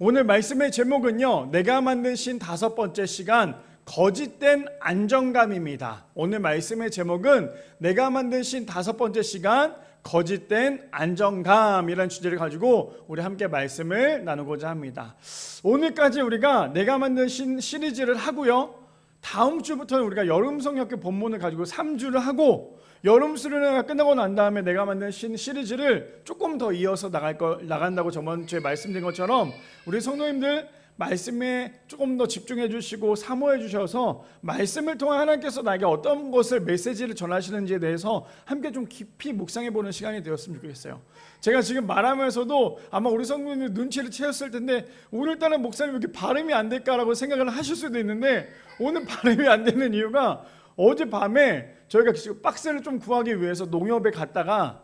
오늘 말씀의 제목은요, 내가 만드신 5번째 시간, 거짓된 안정감입니다. 오늘 말씀의 제목은 내가 만드신 5번째 시간, 거짓된 안정감이라는 주제를 가지고 우리 함께 말씀을 나누고자 합니다. 오늘까지 우리가 내가 만드신 시리즈를 하고요, 다음 주부터는 우리가 여름성역교 본문을 가지고 3주를 하고, 여름 수련회가 끝나고 난 다음에 내가 만든 시리즈를 조금 더 이어서 나간다고 저번 주에 말씀드린 것처럼 우리 성도님들 말씀에 조금 더 집중해 주시고 사모해 주셔서 말씀을 통해 하나님께서 나에게 어떤 것을 메시지를 전하시는지에 대해서 함께 좀 깊이 묵상해 보는 시간이 되었으면 좋겠어요. 제가 지금 말하면서도 아마 우리 성도님들 눈치를 채웠을 텐데, 오늘따라 목사님 왜 이렇게 발음이 안 될까라고 생각을 하실 수도 있는데, 오늘 발음이 안 되는 이유가 어젯밤에 저희가 박스를 좀 구하기 위해서 농협에 갔다가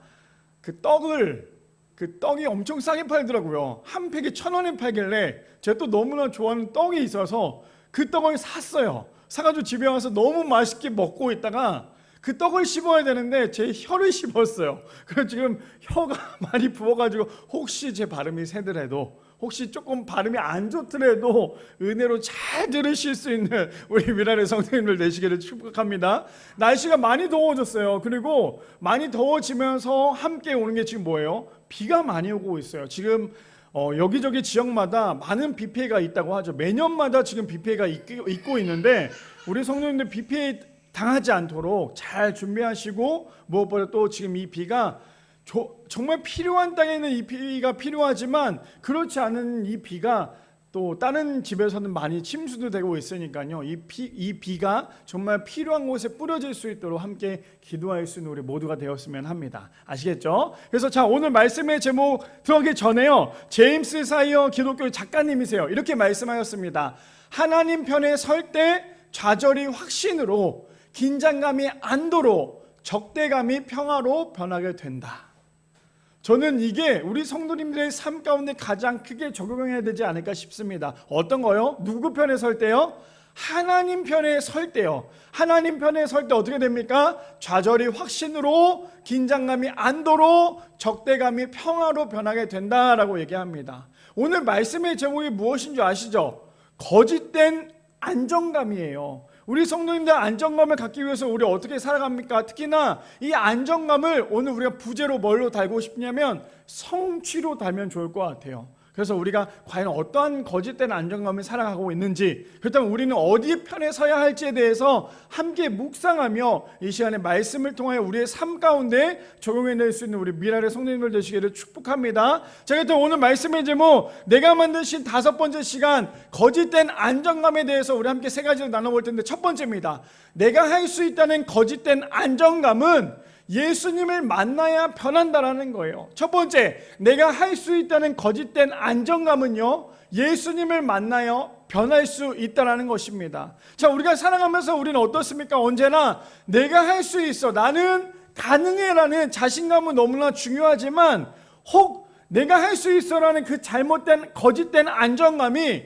그 떡이 엄청 싸게 팔더라고요. 한 팩이 1,000원에 팔길래 제가 또 너무나 좋아하는 떡이 있어서 그 떡을 샀어요. 사가지고 집에 와서 너무 맛있게 먹고 있다가 그 떡을 씹어야 되는데 제 혀를 씹었어요. 그래서 지금 혀가 많이 부어가지고 혹시 제 발음이 세더라도, 혹시 조금 발음이 안 좋더라도 은혜로 잘 들으실 수 있는 우리 미랄의 성도님들 되시기를 축복합니다. 날씨가 많이 더워졌어요. 그리고 많이 더워지면서 함께 오는 게 지금 뭐예요? 비가 많이 오고 있어요. 지금 여기저기 지역마다 많은 비 피해가 있다고 하죠. 매년마다 지금 비 피해가 있고 있는데, 우리 성도님들 비 피해 당하지 않도록 잘 준비하시고, 무엇보다 또 지금 이 비가 정말 필요한 땅에는 이 비가 필요하지만 그렇지 않은 이 비가 또 다른 집에서는 많이 침수도 되고 있으니까요, 이 비가 정말 필요한 곳에 뿌려질 수 있도록 함께 기도할 수 있는 우리 모두가 되었으면 합니다. 아시겠죠? 그래서 자, 오늘 말씀의 제목 들어가기 전에요, 제임스 사이어 기독교 작가님이세요. 이렇게 말씀하셨습니다. 하나님 편에 설 때 좌절이 확신으로, 긴장감이 안도로, 적대감이 평화로 변하게 된다. 저는 이게 우리 성도님들의 삶 가운데 가장 크게 적용해야 되지 않을까 싶습니다. 어떤 거요? 누구 편에 설 때요? 하나님 편에 설 때요. 하나님 편에 설 때 어떻게 됩니까? 좌절이 확신으로, 긴장감이 안도로, 적대감이 평화로 변하게 된다라고 얘기합니다. 오늘 말씀의 제목이 무엇인 줄 아시죠? 거짓된 안정감이에요. 우리 성도님들 안정감을 갖기 위해서 우리 어떻게 살아갑니까? 특히나 이 안정감을 오늘 우리가 부제로 뭘로 달고 싶냐면 성취로 달면 좋을 것 같아요. 그래서 우리가 과연 어떠한 거짓된 안정감을 살아가고 있는지, 그렇다면 우리는 어디 편에 서야 할지에 대해서 함께 묵상하며 이 시간에 말씀을 통해 우리의 삶 가운데 적용해낼 수 있는 우리 미랄의 성도님들 되시기를 축복합니다. 자, 그렇다면 오늘 말씀의 제목, 내가 만드신 5번째 시간, 거짓된 안정감에 대해서 우리 함께 3가지를 나눠볼 텐데, 첫 번째입니다. 내가 할 수 있다는 거짓된 안정감은 예수님을 만나야 변한다라는 거예요. 첫 번째, 내가 할 수 있다는 거짓된 안정감은요, 예수님을 만나야 변할 수 있다라는 것입니다. 자, 우리가 살아가면서 우리는 어떻습니까? 언제나 내가 할 수 있어, 나는 가능해라는 자신감은 너무나 중요하지만, 혹 내가 할 수 있어라는 그 잘못된 거짓된 안정감이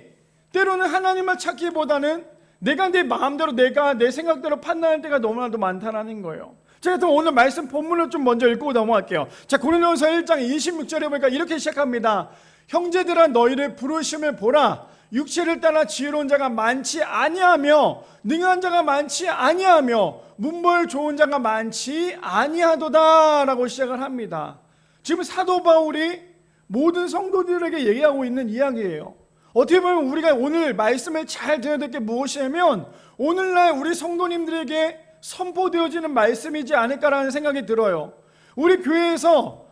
때로는 하나님을 찾기보다는 내가 내 마음대로, 내가 내 생각대로 판단할 때가 너무나도 많다라는 거예요. 제가 또 오늘 말씀 본문을 좀 먼저 읽고 넘어갈게요. 자, 고린도전서 1장 26절에 보니까 이렇게 시작합니다. 형제들아, 너희를 부르심을 보라. 육체를 따라 지혜로운 자가 많지 아니하며 능한 자가 많지 아니하며 문벌 좋은 자가 많지 아니하도다 라고 시작을 합니다. 지금 사도 바울이 모든 성도들에게 얘기하고 있는 이야기예요. 어떻게 보면 우리가 오늘 말씀을 잘 들어야 될 게 무엇이냐면, 오늘날 우리 성도님들에게 선포되어지는 말씀이지 않을까라는 생각이 들어요. 우리 교회에서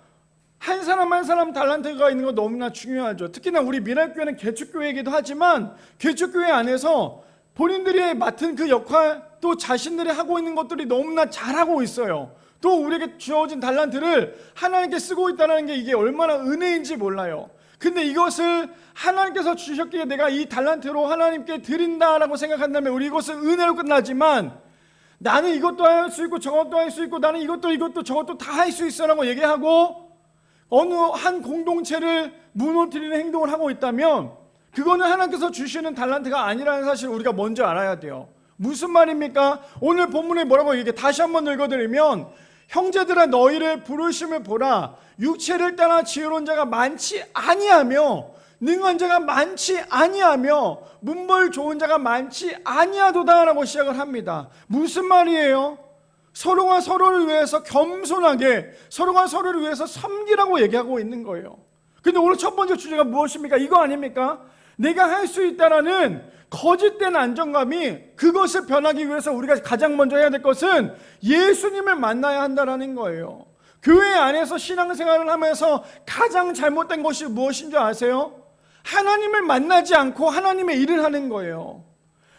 한 사람 한 사람 달란트가 있는 거 너무나 중요하죠. 특히나 우리 미랄교회는 개척교회이기도 하지만, 개척교회 안에서 본인들이 맡은 그 역할, 또 자신들이 하고 있는 것들이 너무나 잘하고 있어요. 또 우리에게 주어진 달란트를 하나님께 쓰고 있다는 게 이게 얼마나 은혜인지 몰라요. 근데 이것을 하나님께서 주셨기에 내가 이 달란트로 하나님께 드린다라고 생각한다면 우리 이것은 은혜로 끝나지만, 나는 이것도 할 수 있고 저것도 할 수 있고 나는 이것도 저것도 다 할 수 있어 라고 얘기하고 어느 한 공동체를 무너뜨리는 행동을 하고 있다면, 그거는 하나님께서 주시는 달란트가 아니라는 사실을 우리가 먼저 알아야 돼요. 무슨 말입니까? 오늘 본문에 뭐라고 얘기해? 다시 한번 읽어드리면, 형제들아, 너희를 부르심을 보라. 육체를 따라 지혜로운 자가 많지 아니하며 능한 자가 많지 아니하며 문벌 좋은 자가 많지 아니하도다라고 시작을 합니다. 무슨 말이에요? 서로가 서로를 위해서 겸손하게, 서로가 서로를 위해서 섬기라고 얘기하고 있는 거예요. 근데 오늘 첫 번째 주제가 무엇입니까? 이거 아닙니까? 내가 할 수 있다라는 거짓된 안정감이, 그것을 변하기 위해서 우리가 가장 먼저 해야 될 것은 예수님을 만나야 한다라는 거예요. 교회 안에서 신앙생활을 하면서 가장 잘못된 것이 무엇인 줄 아세요? 하나님을 만나지 않고 하나님의 일을 하는 거예요.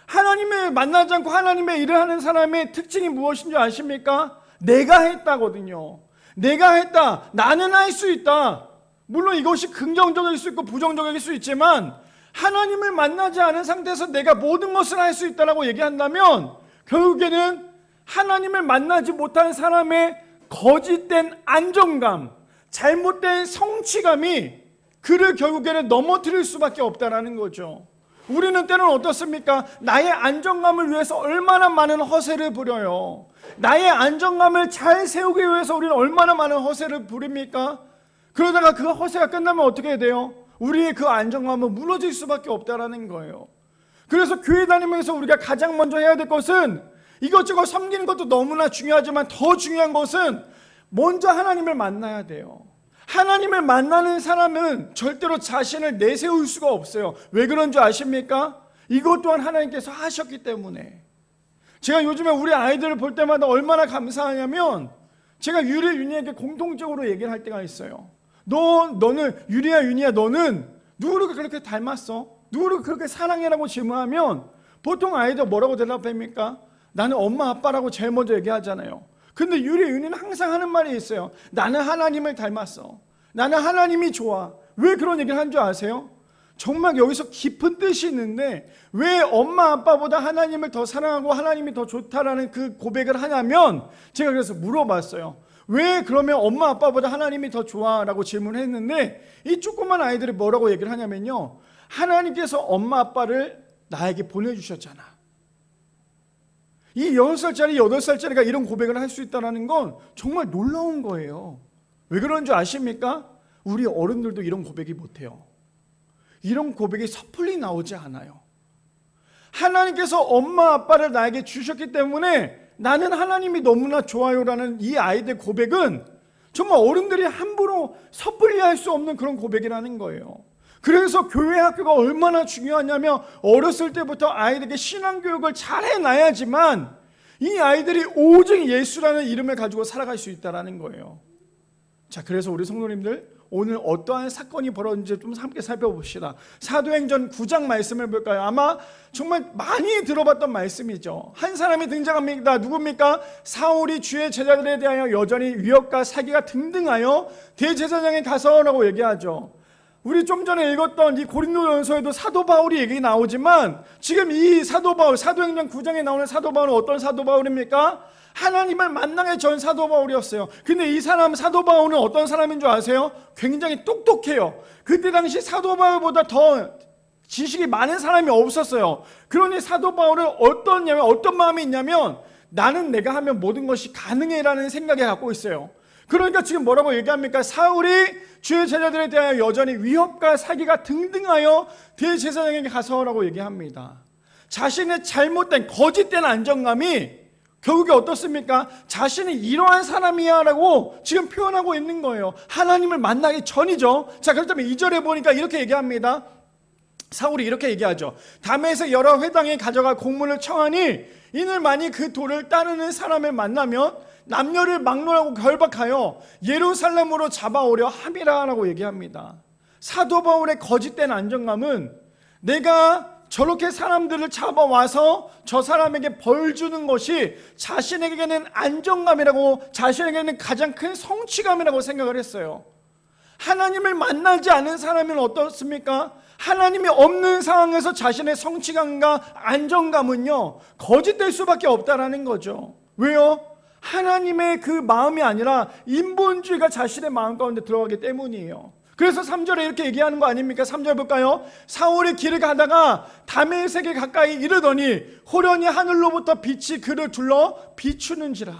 하나님을 만나지 않고 하나님의 일을 하는 사람의 특징이 무엇인 줄 아십니까? 내가 했다거든요. 내가 했다, 나는 할 수 있다. 물론 이것이 긍정적일 수 있고 부정적일 수 있지만, 하나님을 만나지 않은 상태에서 내가 모든 것을 할 수 있다라고 얘기한다면 결국에는 하나님을 만나지 못한 사람의 거짓된 안정감, 잘못된 성취감이 그를 결국에는 넘어뜨릴 수밖에 없다라는 거죠. 우리는 때는 어떻습니까? 나의 안정감을 위해서 얼마나 많은 허세를 부려요. 나의 안정감을 잘 세우기 위해서 우리는 얼마나 많은 허세를 부립니까? 그러다가 그 허세가 끝나면 어떻게 돼요? 우리의 그 안정감은 무너질 수밖에 없다라는 거예요. 그래서 교회 다니면서 우리가 가장 먼저 해야 될 것은, 이것저것 섬기는 것도 너무나 중요하지만 더 중요한 것은 먼저 하나님을 만나야 돼요. 하나님을 만나는 사람은 절대로 자신을 내세울 수가 없어요. 왜 그런 줄 아십니까? 이것 또한 하나님께서 하셨기 때문에. 제가 요즘에 우리 아이들을 볼 때마다 얼마나 감사하냐면, 제가 유리, 윤희에게 공통적으로 얘기를 할 때가 있어요. 너는, 유리야, 윤희야, 너는 누구를 그렇게 닮았어? 누구를 그렇게 사랑해라고 질문하면 보통 아이들 뭐라고 대답합니까? 나는 엄마 아빠라고 제일 먼저 얘기하잖아요. 근데 유리, 윤희는 항상 하는 말이 있어요. 나는 하나님을 닮았어. 나는 하나님이 좋아. 왜 그런 얘기를 한 줄 아세요? 정말 여기서 깊은 뜻이 있는데, 왜 엄마 아빠보다 하나님을 더 사랑하고 하나님이 더 좋다라는 그 고백을 하냐면, 제가 그래서 물어봤어요. 왜 그러면 엄마 아빠보다 하나님이 더 좋아? 라고 질문했는데, 이 조그만 아이들이 뭐라고 얘기를 하냐면요, 하나님께서 엄마 아빠를 나에게 보내주셨잖아. 이 6살짜리 8살짜리가 이런 고백을 할 수 있다는 건 정말 놀라운 거예요. 왜 그런 줄 아십니까? 우리 어른들도 이런 고백이 못해요. 이런 고백이 섣불리 나오지 않아요. 하나님께서 엄마 아빠를 나에게 주셨기 때문에 나는 하나님이 너무나 좋아요라는 이 아이들 고백은 정말 어른들이 함부로 섣불리 할 수 없는 그런 고백이라는 거예요. 그래서 교회 학교가 얼마나 중요하냐면, 어렸을 때부터 아이들에게 신앙교육을 잘 해놔야지만 이 아이들이 오직 예수라는 이름을 가지고 살아갈 수 있다는 거예요. 자, 그래서 우리 성도님들, 오늘 어떠한 사건이 벌어졌는지 좀 함께 살펴봅시다. 사도행전 9장 말씀을 볼까요? 아마 정말 많이 들어봤던 말씀이죠. 한 사람이 등장합니다. 누굽니까? 사울이 주의 제자들에 대하여 여전히 위협과 사기가 등등하여 대제사장에 가서라고 얘기하죠. 우리 좀 전에 읽었던 이 고린도전서에도 사도 바울이 얘기 나오지만, 지금 이 사도 바울, 사도행전 9장에 나오는 사도 바울은 어떤 사도 바울입니까? 하나님을 만나기 전 사도 바울이었어요. 근데 이 사람 사도 바울은 어떤 사람인 줄 아세요? 굉장히 똑똑해요. 그때 당시 사도 바울보다 더 지식이 많은 사람이 없었어요. 그러니 사도 바울은 어떤 마음이 있냐면, 나는 내가 하면 모든 것이 가능해라는 생각을 갖고 있어요. 그러니까 지금 뭐라고 얘기합니까? 사울이 주의 제자들에 대하여 여전히 위협과 사기가 등등하여 대제사장에게 가서라고 얘기합니다. 자신의 잘못된 거짓된 안정감이 결국에 어떻습니까? 자신이 이러한 사람이야 라고 지금 표현하고 있는 거예요. 하나님을 만나기 전이죠. 자, 그렇다면 2절에 보니까 이렇게 얘기합니다. 사울이 이렇게 얘기하죠. 다메섹 여러 회당에 가져가 공문을 청하니, 이는 만일 그 도를 따르는 사람을 만나면 남녀를 막론하고 결박하여 예루살렘으로 잡아오려 함이라 라고 얘기합니다. 사도 바울의 거짓된 안정감은, 내가 저렇게 사람들을 잡아와서 저 사람에게 벌 주는 것이 자신에게는 안정감이라고, 자신에게는 가장 큰 성취감이라고 생각을 했어요. 하나님을 만나지 않은 사람은 어떻습니까? 하나님이 없는 상황에서 자신의 성취감과 안정감은요, 거짓될 수밖에 없다라는 거죠. 왜요? 하나님의 그 마음이 아니라 인본주의가 자신의 마음 가운데 들어가기 때문이에요. 그래서 3절에 이렇게 얘기하는 거 아닙니까? 3절 볼까요? 사울이 길을 가다가 다메섹에 가까이 이르더니 호련히 하늘로부터 빛이 그를 둘러 비추는지라.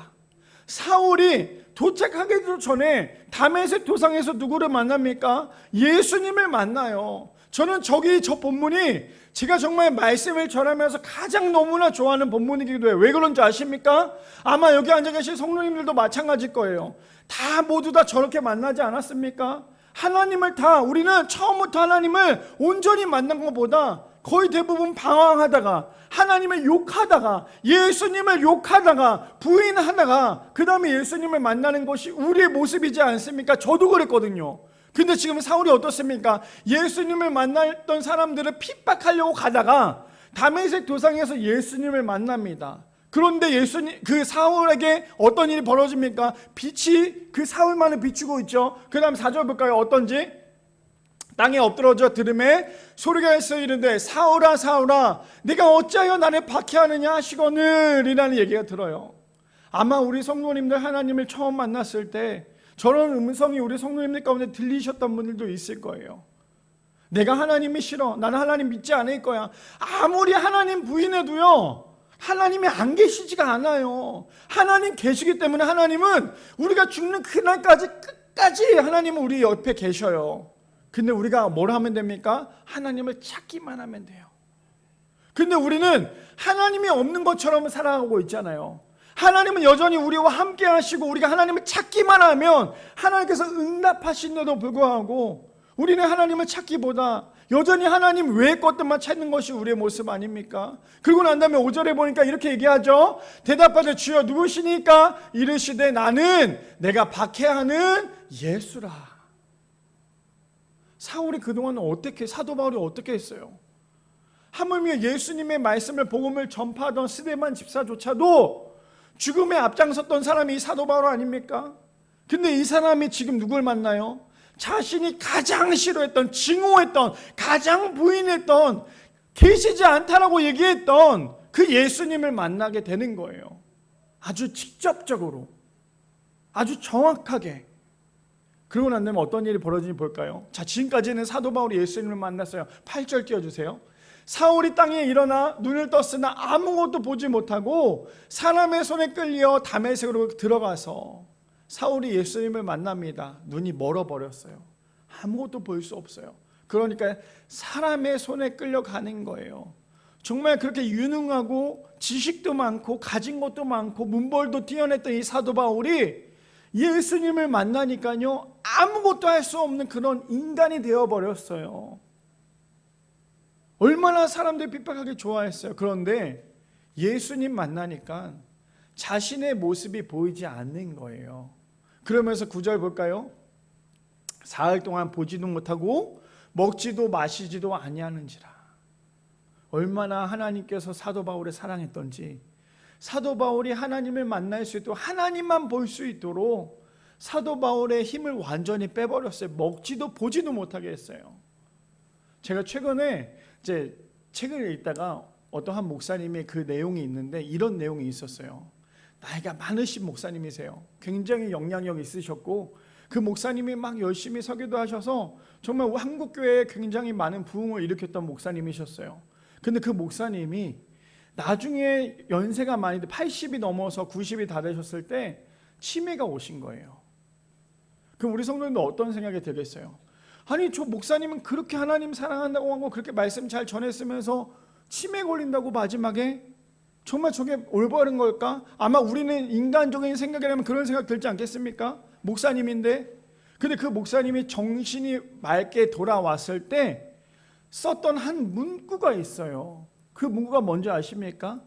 사울이 도착하기도 전에 다메섹 도상에서 누구를 만납니까? 예수님을 만나요. 저는 저 본문이 제가 정말 말씀을 전하면서 가장 너무나 좋아하는 본문이기도 해요. 왜 그런지 아십니까? 아마 여기 앉아 계신 성도님들도 마찬가지일 거예요. 다 모두 다 저렇게 만나지 않았습니까? 하나님을 우리는 처음부터 하나님을 온전히 만난 것보다 거의 대부분 방황하다가 하나님을 욕하다가 예수님을 욕하다가 부인하다가 그 다음에 예수님을 만나는 것이 우리의 모습이지 않습니까? 저도 그랬거든요. 근데 지금 사울이 어떻습니까? 예수님을 만났던 사람들을 핍박하려고 가다가 다메섹 도상에서 예수님을 만납니다. 그런데 그 사울에게 어떤 일이 벌어집니까? 빛이 그 사울만을 비추고 있죠. 그 다음 4절 볼까요? 어떤지? 땅에 엎드러져 들음에 소리가 있어 이르되 사울아 사울아 네가 어찌하여 나를 박해하느냐 하시거늘 이라는 얘기가 들어요. 아마 우리 성도님들 하나님을 처음 만났을 때 저런 음성이 우리 성도님들 가운데 들리셨던 분들도 있을 거예요. 내가 하나님이 싫어, 나는 하나님 믿지 않을 거야. 아무리 하나님 부인해도요 하나님이 안 계시지가 않아요. 하나님 계시기 때문에 하나님은 우리가 죽는 그날까지 끝까지 하나님은 우리 옆에 계셔요. 근데 우리가 뭘 하면 됩니까? 하나님을 찾기만 하면 돼요. 근데 우리는 하나님이 없는 것처럼 살아가고 있잖아요. 하나님은 여전히 우리와 함께 하시고 우리가 하나님을 찾기만 하면 하나님께서 응답하신데도 불구하고 우리는 하나님을 찾기보다 여전히 하나님 외의 것들만 찾는 것이 우리의 모습 아닙니까? 그리고 난 다음에 5절에 보니까 이렇게 얘기하죠. 대답하되 주여 누구시니까? 이르시되 나는 내가 박해하는 예수라. 사울이 그동안 사도 바울이 어떻게 했어요? 하물며 예수님의 말씀을 복음을 전파하던 스데반 집사조차도 죽음에 앞장섰던 사람이 이 사도 바울 아닙니까? 근데 이 사람이 지금 누굴 만나요? 자신이 가장 싫어했던, 증오했던, 가장 부인했던, 계시지 않다라고 얘기했던 그 예수님을 만나게 되는 거예요. 아주 직접적으로, 아주 정확하게. 그러고 난 다음에 어떤 일이 벌어지는지 볼까요? 자, 지금까지는 사도 바울이 예수님을 만났어요. 8절 띄워주세요. 사울이 땅에 일어나 눈을 떴으나 아무것도 보지 못하고 사람의 손에 끌려 다메섹으로 들어가서 사울이 예수님을 만납니다. 눈이 멀어버렸어요. 아무것도 볼 수 없어요. 그러니까 사람의 손에 끌려가는 거예요. 정말 그렇게 유능하고 지식도 많고 가진 것도 많고 문벌도 뛰어냈던 이 사도 바울이 예수님을 만나니까요 아무것도 할 수 없는 그런 인간이 되어버렸어요. 얼마나 사람들이 핍박하기 좋아했어요. 그런데 예수님 만나니까 자신의 모습이 보이지 않는 거예요. 그러면서 9절 볼까요? 사흘 동안 보지도 못하고 먹지도 마시지도 아니하는지라. 얼마나 하나님께서 사도 바울을 사랑했던지, 사도 바울이 하나님을 만날 수 있도록, 하나님만 볼 수 있도록 사도 바울의 힘을 완전히 빼버렸어요. 먹지도 보지도 못하게 했어요. 제가 최근에 이제 책을 읽다가 어떤 한 목사님의 그 내용이 있는데 이런 내용이 있었어요. 나이가 많으신 목사님이세요. 굉장히 영향력이 있으셨고 그 목사님이 막 열심히 설교도 하셔서 정말 한국교회에 굉장히 많은 부흥을 일으켰던 목사님이셨어요. 근데 그 목사님이 나중에 연세가 많이 80이 넘어서 90이 다 되셨을 때 치매가 오신 거예요. 그럼 우리 성도님도 어떤 생각이 들겠어요? 아니 저 목사님은 그렇게 하나님 사랑한다고 하고 그렇게 말씀 잘 전했으면서 치매 걸린다고 마지막에 정말 저게 올바른 걸까? 아마 우리는 인간적인 생각이라면 그런 생각 들지 않겠습니까? 목사님인데. 근데 그 목사님이 정신이 맑게 돌아왔을 때 썼던 한 문구가 있어요. 그 문구가 뭔지 아십니까?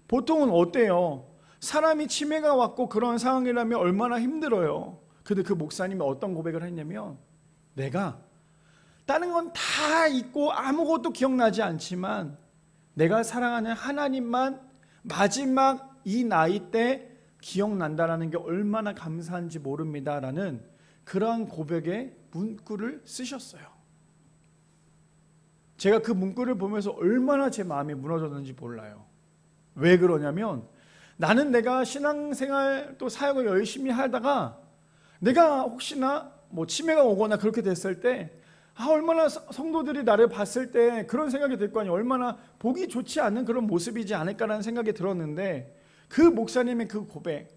보통은 어때요? 사람이 치매가 왔고 그런 상황이라면 얼마나 힘들어요. 근데 그 목사님이 어떤 고백을 했냐면 내가 다른 건 다 잊고 아무것도 기억나지 않지만 내가 사랑하는 하나님만 마지막 이 나이 때 기억난다라는 게 얼마나 감사한지 모릅니다라는 그러한 고백의 문구를 쓰셨어요. 제가 그 문구를 보면서 얼마나 제 마음이 무너졌는지 몰라요. 왜 그러냐면 나는 내가 신앙생활 또 사역을 열심히 하다가 내가 혹시나 뭐 치매가 오거나 그렇게 됐을 때 얼마나 성도들이 나를 봤을 때 그런 생각이 들 거 아니에요. 얼마나 보기 좋지 않은 그런 모습이지 않을까라는 생각이 들었는데 그 목사님의 그 고백,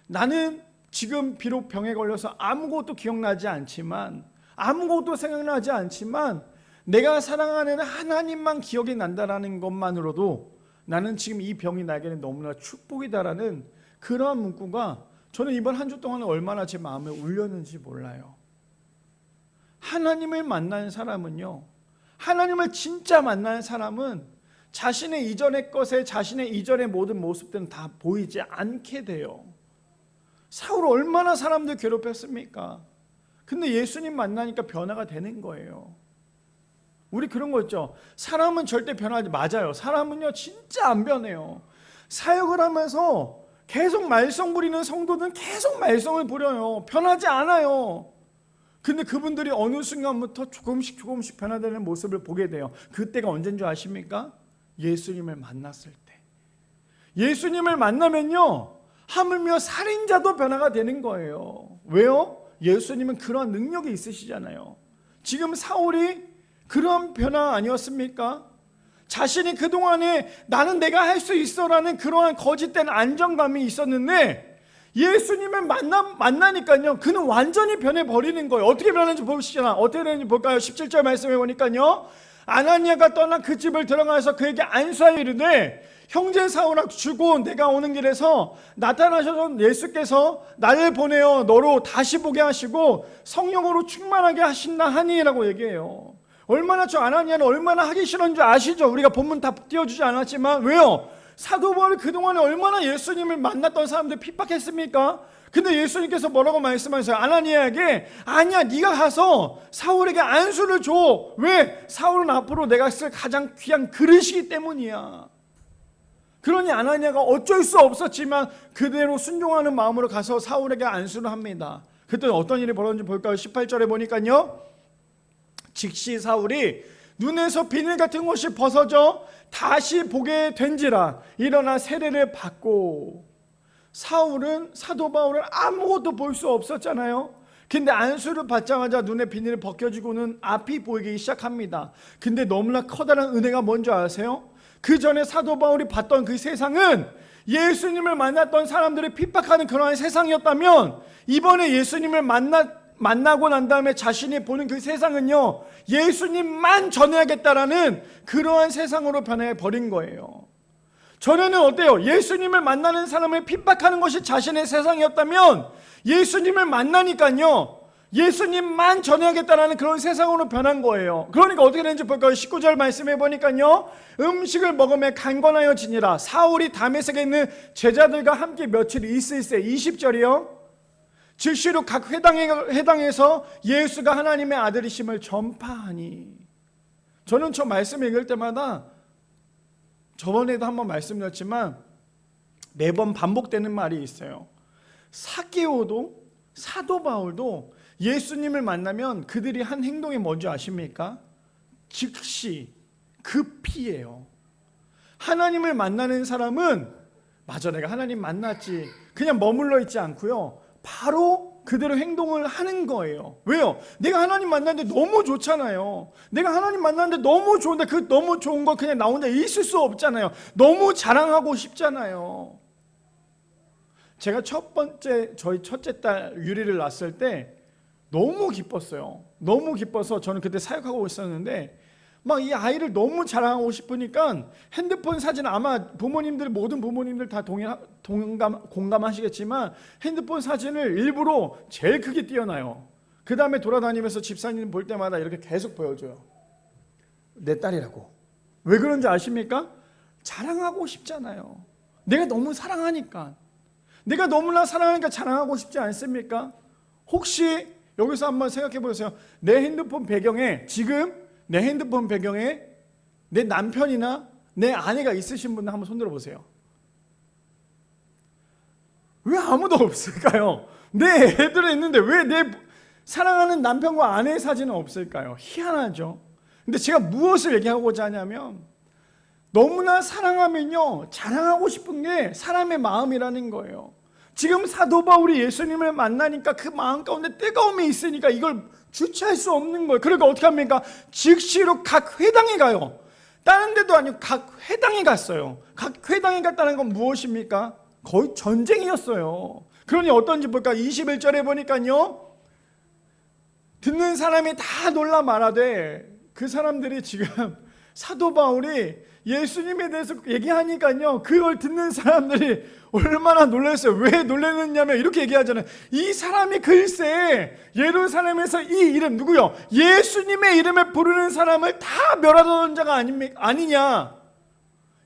나는 지금 비록 병에 걸려서 아무것도 기억나지 않지만 아무것도 생각나지 않지만 내가 사랑하는 하나님만 기억이 난다라는 것만으로도 나는 지금 이 병이 나에게는 너무나 축복이다라는 그러한 문구가 저는 이번 한 주 동안 얼마나 제 마음에 울렸는지 몰라요. 하나님을 만나는 사람은요, 하나님을 진짜 만나는 사람은 자신의 이전의 것에 자신의 이전의 모든 모습들은 다 보이지 않게 돼요. 사울 얼마나 사람들 괴롭혔습니까? 근데 예수님 만나니까 변화가 되는 거예요. 우리 그런 거 있죠. 사람은 절대 변하지, 맞아요. 사람은요 진짜 안 변해요. 사역을 하면서 계속 말썽 부리는 성도들은 계속 말썽을 부려요. 변하지 않아요. 근데 그분들이 어느 순간부터 조금씩 변화되는 모습을 보게 돼요. 그때가 언제인 줄 아십니까? 예수님을 만났을 때. 예수님을 만나면요, 하물며 살인자도 변화가 되는 거예요. 왜요? 예수님은 그런 능력이 있으시잖아요. 지금 사울이 그런 변화 아니었습니까? 자신이 그동안에 나는 내가 할 수 있어라는 그러한 거짓된 안정감이 있었는데 예수님을 만나니까요, 그는 완전히 변해버리는 거예요. 어떻게 변하는지 보시잖아. 어떻게 되는지 볼까요? 17절 말씀해 보니까요, 아나니아가 떠나 그 집을 들어가서 그에게 안수하여 이르되 형제 사울아, 주고 내가 오는 길에서 나타나셔서 예수께서 나를 보내어 너로 다시 보게 하시고 성령으로 충만하게 하신다 하니라고 얘기해요. 얼마나 저 아나니아는 얼마나 하기 싫은 줄 아시죠? 우리가 본문 다 띄워주지 않았지만 왜요? 사도 바울이 그동안에 얼마나 예수님을 만났던 사람들 핍박했습니까? 근데 예수님께서 뭐라고 말씀하세요? 아나니아에게 아니야, 네가 가서 사울에게 안수를 줘. 왜? 사울은 앞으로 내가 쓸 가장 귀한 그릇이기 때문이야. 그러니 아나니아가 어쩔 수 없었지만 그대로 순종하는 마음으로 가서 사울에게 안수를 합니다. 그때 어떤 일이 벌어졌는지 볼까요? 18절에 보니까요, 즉시 사울이 눈에서 비늘 같은 것이 벗어져 다시 보게 된지라 일어나 세례를 받고. 사울은, 사도 바울은 아무것도 볼 수 없었잖아요. 근데 안수를 받자마자 눈에 비닐이 벗겨지고는 앞이 보이기 시작합니다. 근데 너무나 커다란 은혜가 뭔지 아세요? 그 전에 사도 바울이 봤던 그 세상은 예수님을 만났던 사람들을 핍박하는 그러한 세상이었다면 이번에 예수님을 만나고 난 다음에 자신이 보는 그 세상은요, 예수님만 전해야겠다라는 그러한 세상으로 변해버린 거예요. 전에는 어때요? 예수님을 만나는 사람을 핍박하는 것이 자신의 세상이었다면 예수님을 만나니까요, 예수님만 전해야겠다라는 그런 세상으로 변한 거예요. 그러니까 어떻게 되는지 볼까요? 19절 말씀해 보니까요, 음식을 먹으며 강건하여 지니라. 사울이 다메섹에 있는 제자들과 함께 며칠 있을세. 20절이요. 즉시로 각 회당에서 예수가 하나님의 아들이심을 전파하니. 저는 저 말씀 읽을 때마다, 저번에도 한번 말씀드렸지만 매번 반복되는 말이 있어요. 사개오도 사도 바울도 예수님을 만나면 그들이 한 행동이 뭔지 아십니까? 즉시 급히예요. 하나님을 만나는 사람은 맞아, 내가 하나님 만났지, 그냥 머물러 있지 않고요, 바로 그대로 행동을 하는 거예요. 왜요? 내가 하나님 만났는데 너무 좋잖아요. 내가 하나님 만났는데 너무 좋은데 그 너무 좋은 거 그냥 나 혼자 있을 수 없잖아요. 너무 자랑하고 싶잖아요. 제가 저희 첫째 딸 유리를 낳았을 때 너무 기뻤어요. 너무 기뻐서 저는 그때 사역하고 있었는데 막 이 아이를 너무 자랑하고 싶으니까 핸드폰 사진, 아마 부모님들, 모든 부모님들 다 공감하시겠지만 핸드폰 사진을 일부러 제일 크게 띄워놔요. 그 다음에 돌아다니면서 집사님 볼 때마다 이렇게 계속 보여줘요. 내 딸이라고. 왜 그런지 아십니까? 자랑하고 싶잖아요. 내가 너무 사랑하니까. 내가 너무나 사랑하니까 자랑하고 싶지 않습니까? 혹시 여기서 한번 생각해 보세요. 내 핸드폰 배경에, 지금 내 핸드폰 배경에 내 남편이나 내 아내가 있으신 분들 한번 손들어 보세요. 왜 아무도 없을까요? 내 애들은 있는데 왜 내 사랑하는 남편과 아내의 사진은 없을까요? 희한하죠. 근데 제가 무엇을 얘기하고자 하냐면, 너무나 사랑하면요, 자랑하고 싶은 게 사람의 마음이라는 거예요. 지금 사도 바울이 예수님을 만나니까 그 마음 가운데 뜨거움이 있으니까 이걸 주체할 수 없는 거예요. 그러니까 어떻게 합니까? 즉시로 각 회당에 가요. 다른 데도 아니고 각 회당에 갔어요. 각 회당에 갔다는 건 무엇입니까? 거의 전쟁이었어요. 그러니 어떤지 볼까? 21절에 보니까요, 듣는 사람이 다 놀라 말하되 그 사람들이 지금 사도 바울이 예수님에 대해서 얘기하니까요, 그걸 듣는 사람들이 얼마나 놀랐어요. 왜 놀랐느냐면 이렇게 얘기하잖아요. 이 사람이 글쎄 예루살렘에서 이 이름 누구요? 예수님의 이름을 부르는 사람을 다 멸하던 자가 아니냐.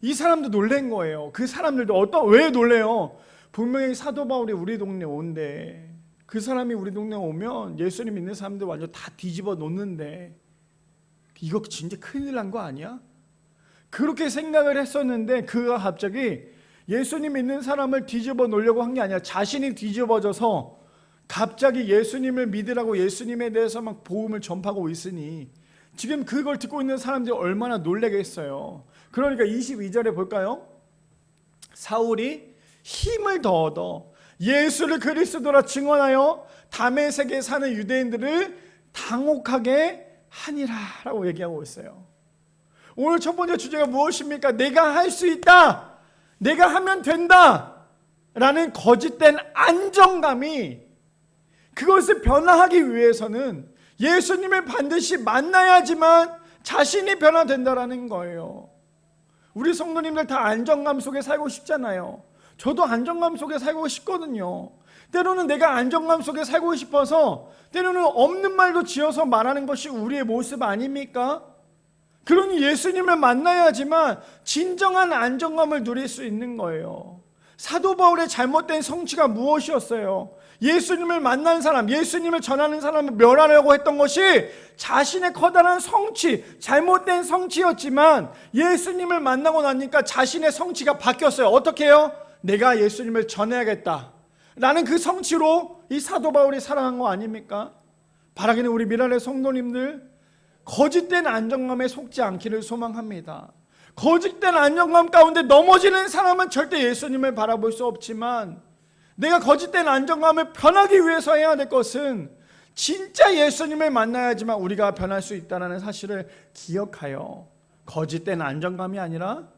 이 사람도 놀란 거예요. 그 사람들도 왜 놀래요? 분명히 사도 바울이 우리 동네 온대. 그 사람이 우리 동네 오면 예수님 믿는 사람들 완전 다 뒤집어 놓는데 이거 진짜 큰일 난 거 아니야? 그렇게 생각을 했었는데 그가 갑자기 예수님 믿는 사람을 뒤집어 놓으려고 한 게 아니라 자신이 뒤집어져서 갑자기 예수님을 믿으라고 예수님에 대해서 막 복음을 전파하고 있으니 지금 그걸 듣고 있는 사람들이 얼마나 놀라겠어요. 그러니까 22절에 볼까요? 사울이 힘을 더 얻어 예수를 그리스도라 증언하여 다메섹에 사는 유대인들을 당혹하게 하니라 라고 얘기하고 있어요. 오늘 첫 번째 주제가 무엇입니까? 내가 할 수 있다, 내가 하면 된다 라는 거짓된 안정감이, 그것을 변화하기 위해서는 예수님을 반드시 만나야지만 자신이 변화된다라는 거예요. 우리 성도님들 다 안정감 속에 살고 싶잖아요. 저도 안정감 속에 살고 싶거든요. 때로는 내가 안정감 속에 살고 싶어서 때로는 없는 말도 지어서 말하는 것이 우리의 모습 아닙니까? 그러니 예수님을 만나야지만 진정한 안정감을 누릴 수 있는 거예요. 사도 바울의 잘못된 성취가 무엇이었어요? 예수님을 만난 사람, 예수님을 전하는 사람을 멸하려고 했던 것이 자신의 커다란 성취, 잘못된 성취였지만 예수님을 만나고 나니까 자신의 성취가 바뀌었어요. 어떻게 해요? 내가 예수님을 전해야겠다 라는 그 성취로 이 사도 바울이 살아간 거 아닙니까? 바라기는 우리 미랄의 성도님들 거짓된 안정감에 속지 않기를 소망합니다. 거짓된 안정감 가운데 넘어지는 사람은 절대 예수님을 바라볼 수 없지만 내가 거짓된 안정감을 변하기 위해서 해야 될 것은 진짜 예수님을 만나야지만 우리가 변할 수 있다는 사실을 기억하여 거짓된 안정감이 아니라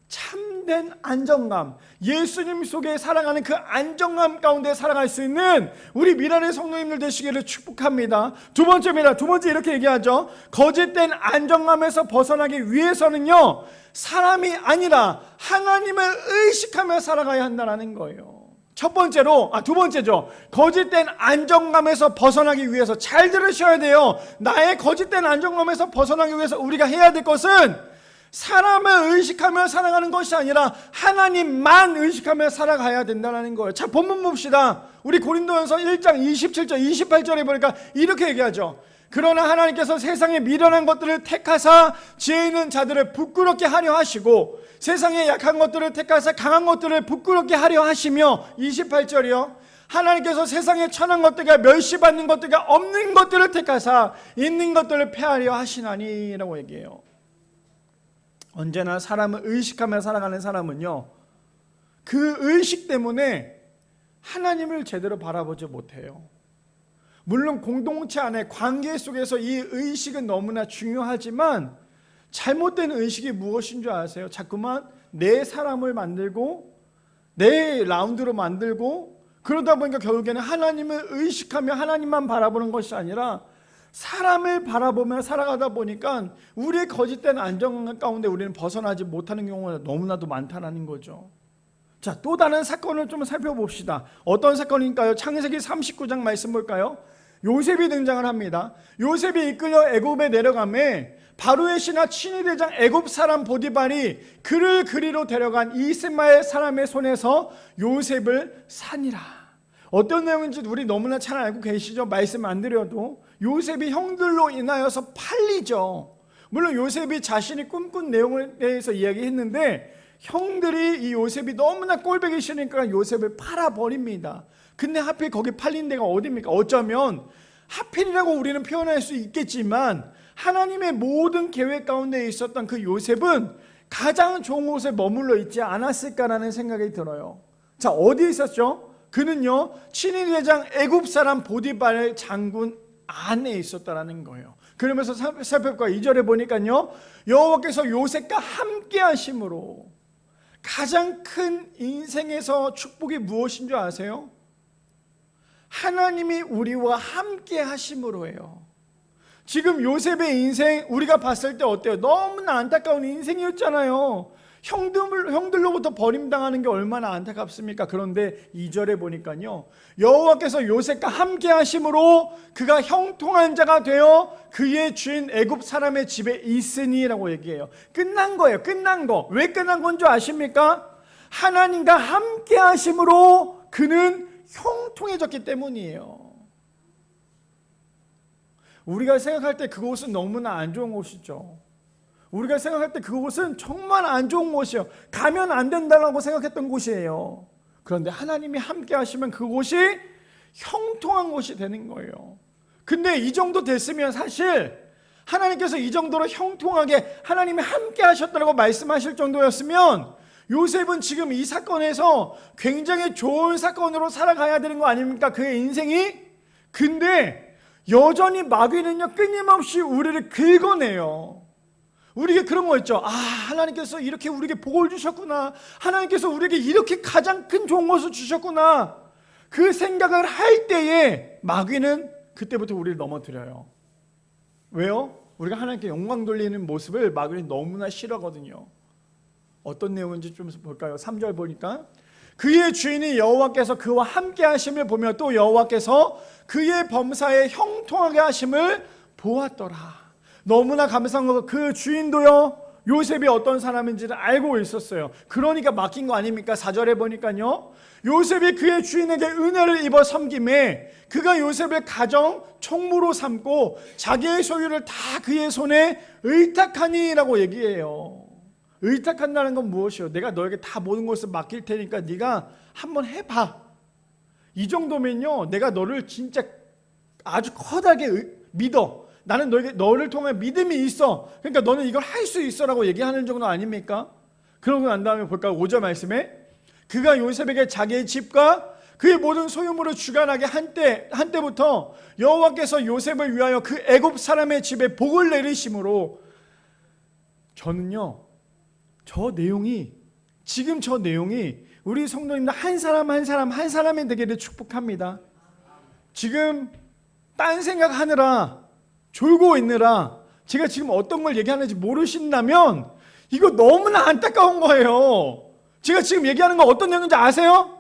참된 안정감, 예수님 속에 살아가는 그 안정감 가운데 살아갈 수 있는 우리 미랄의 성도님들 되시기를 축복합니다. 두 번째입니다. 두 번째 이렇게 얘기하죠. 거짓된 안정감에서 벗어나기 위해서는요, 사람이 아니라 하나님을 의식하며 살아가야 한다는 거예요. 두 번째죠. 거짓된 안정감에서 벗어나기 위해서 잘 들으셔야 돼요. 나의 거짓된 안정감에서 벗어나기 위해서 우리가 해야 될 것은 사람을 의식하며 살아가는 것이 아니라 하나님만 의식하며 살아가야 된다는 거예요. 자, 본문 봅시다. 우리 고린도전서 1장 27절 28절에 보니까 이렇게 얘기하죠. 그러나 하나님께서 세상에 미련한 것들을 택하사 지혜 있는 자들을 부끄럽게 하려 하시고 세상에 약한 것들을 택하사 강한 것들을 부끄럽게 하려 하시며 28절이요. 하나님께서 세상에 천한 것들과 멸시받는 것들과 없는 것들을 택하사 있는 것들을 폐하려 하시나니 라고 얘기해요. 언제나 사람을 의식하며 살아가는 사람은요, 그 의식 때문에 하나님을 제대로 바라보지 못해요. 물론 공동체 안에 관계 속에서 이 의식은 너무나 중요하지만 잘못된 의식이 무엇인 줄 아세요? 자꾸만 내 사람을 만들고 내 라운드로 만들고 그러다 보니까 결국에는 하나님을 의식하며 하나님만 바라보는 것이 아니라 사람을 바라보며 살아가다 보니까 우리의 거짓된 안정감 가운데 우리는 벗어나지 못하는 경우가 너무나도 많다는 거죠. 자, 또 다른 사건을 좀 살펴봅시다. 어떤 사건일까요? 창세기 39장 말씀 볼까요? 요셉이 등장을 합니다. 요셉이 이끌려 애굽에 내려가매 바로의 신하 친위대장 애굽 사람 보디발이 그를 그리로 데려간 이스마엘 사람의 손에서 요셉을 산이라. 어떤 내용인지 우리 너무나 잘 알고 계시죠? 말씀 안 드려도 요셉이 형들로 인하여서 팔리죠. 물론 요셉이 자신이 꿈꾼 내용에 대해서 이야기했는데 형들이 이 요셉이 너무나 꼴보기 싫으니까 요셉을 팔아버립니다. 근데 하필 거기 팔린 데가 어디입니까? 어쩌면 하필이라고 우리는 표현할 수 있겠지만 하나님의 모든 계획 가운데 있었던 그 요셉은 가장 좋은 곳에 머물러 있지 않았을까라는 생각이 들어요. 자, 어디에 있었죠? 그는요, 친위대장 애굽 사람 보디발 장군 안에 있었다라는 거예요. 그러면서 살펴볼까요? 2절에 보니까요, 여호와께서 요셉과 함께 하심으로. 가장 큰 인생에서 축복이 무엇인 줄 아세요? 하나님이 우리와 함께 하심으로예요. 지금 요셉의 인생 우리가 봤을 때 어때요? 너무나 안타까운 인생이었잖아요. 형들로부터 버림당하는 게 얼마나 안타깝습니까? 그런데 2절에 보니까요, 여호와께서 요셉과 함께 하심으로 그가 형통한 자가 되어 그의 주인 애굽 사람의 집에 있으니 라고 얘기해요. 끝난 거예요. 끝난 거. 왜 끝난 건 줄 아십니까? 하나님과 함께 하심으로 그는 형통해졌기 때문이에요. 우리가 생각할 때 그곳은 너무나 안 좋은 곳이죠. 우리가 생각할 때 그곳은 정말 안 좋은 곳이에요. 가면 안 된다고 생각했던 곳이에요. 그런데 하나님이 함께 하시면 그곳이 형통한 곳이 되는 거예요. 근데 이 정도 됐으면 사실 하나님께서 이 정도로 형통하게 하나님이 함께 하셨다고 말씀하실 정도였으면 요셉은 지금 이 사건에서 굉장히 좋은 사건으로 살아가야 되는 거 아닙니까? 그의 인생이. 근데 여전히 마귀는요, 끊임없이 우리를 긁어내요. 우리에게 그런 거 있죠. 하나님께서 이렇게 우리에게 복을 주셨구나. 하나님께서 우리에게 이렇게 가장 큰 좋은 것을 주셨구나. 그 생각을 할 때에 마귀는 그때부터 우리를 넘어뜨려요. 왜요? 우리가 하나님께 영광 돌리는 모습을 마귀는 너무나 싫어하거든요. 어떤 내용인지 좀 볼까요? 3절 보니까 그의 주인이 여호와께서 그와 함께 하심을 보며 또 여호와께서 그의 범사에 형통하게 하심을 보았더라. 너무나 감사한 거, 그 주인도요, 요셉이 어떤 사람인지를 알고 있었어요. 그러니까 맡긴 거 아닙니까? 4절에 보니까요, 요셉이 그의 주인에게 은혜를 입어 섬김에 그가 요셉을 가정 총무로 삼고 자기의 소유를 다 그의 손에 의탁하니 라고 얘기해요. 의탁한다는 건 무엇이요? 내가 너에게 다 모든 것을 맡길 테니까 네가 한번 해봐. 이 정도면요, 내가 너를 진짜 아주 커다랗게 믿어. 나는 너를 통해 믿음이 있어. 그러니까 너는 이걸 할 수 있어 라고 얘기하는 정도 아닙니까? 그러고 난 다음에 볼까요? 5절 말씀에 그가 요셉에게 자기의 집과 그의 모든 소유물을 주관하게 한때부터 여호와께서 요셉을 위하여 그 애굽 사람의 집에 복을 내리심으로. 저는요, 지금 저 내용이 우리 성도님들 한 사람 한 사람이 되기를 축복합니다. 지금 딴 생각하느라 졸고 있느라 제가 지금 어떤 걸 얘기하는지 모르신다면 이거 너무나 안타까운 거예요. 제가 지금 얘기하는 건 어떤 내용인지 아세요?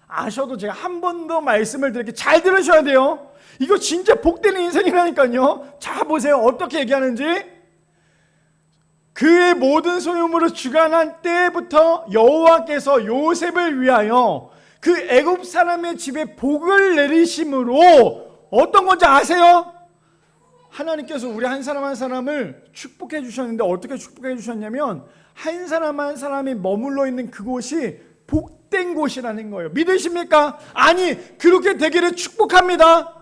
아셔도 제가 한 번 더 말씀을 드릴게요. 잘 들으셔야 돼요. 이거 진짜 복되는 인생이라니까요. 자, 보세요. 어떻게 얘기하는지. 그의 모든 소유물을 주관한 때부터 여호와께서 요셉을 위하여 그 애굽 사람의 집에 복을 내리심으로 어떤 건지 아세요? 하나님께서 우리 한 사람 한 사람을 축복해 주셨는데 어떻게 축복해 주셨냐면 한 사람 한 사람이 머물러 있는 그곳이 복된 곳이라는 거예요. 믿으십니까? 아니, 그렇게 되기를 축복합니다.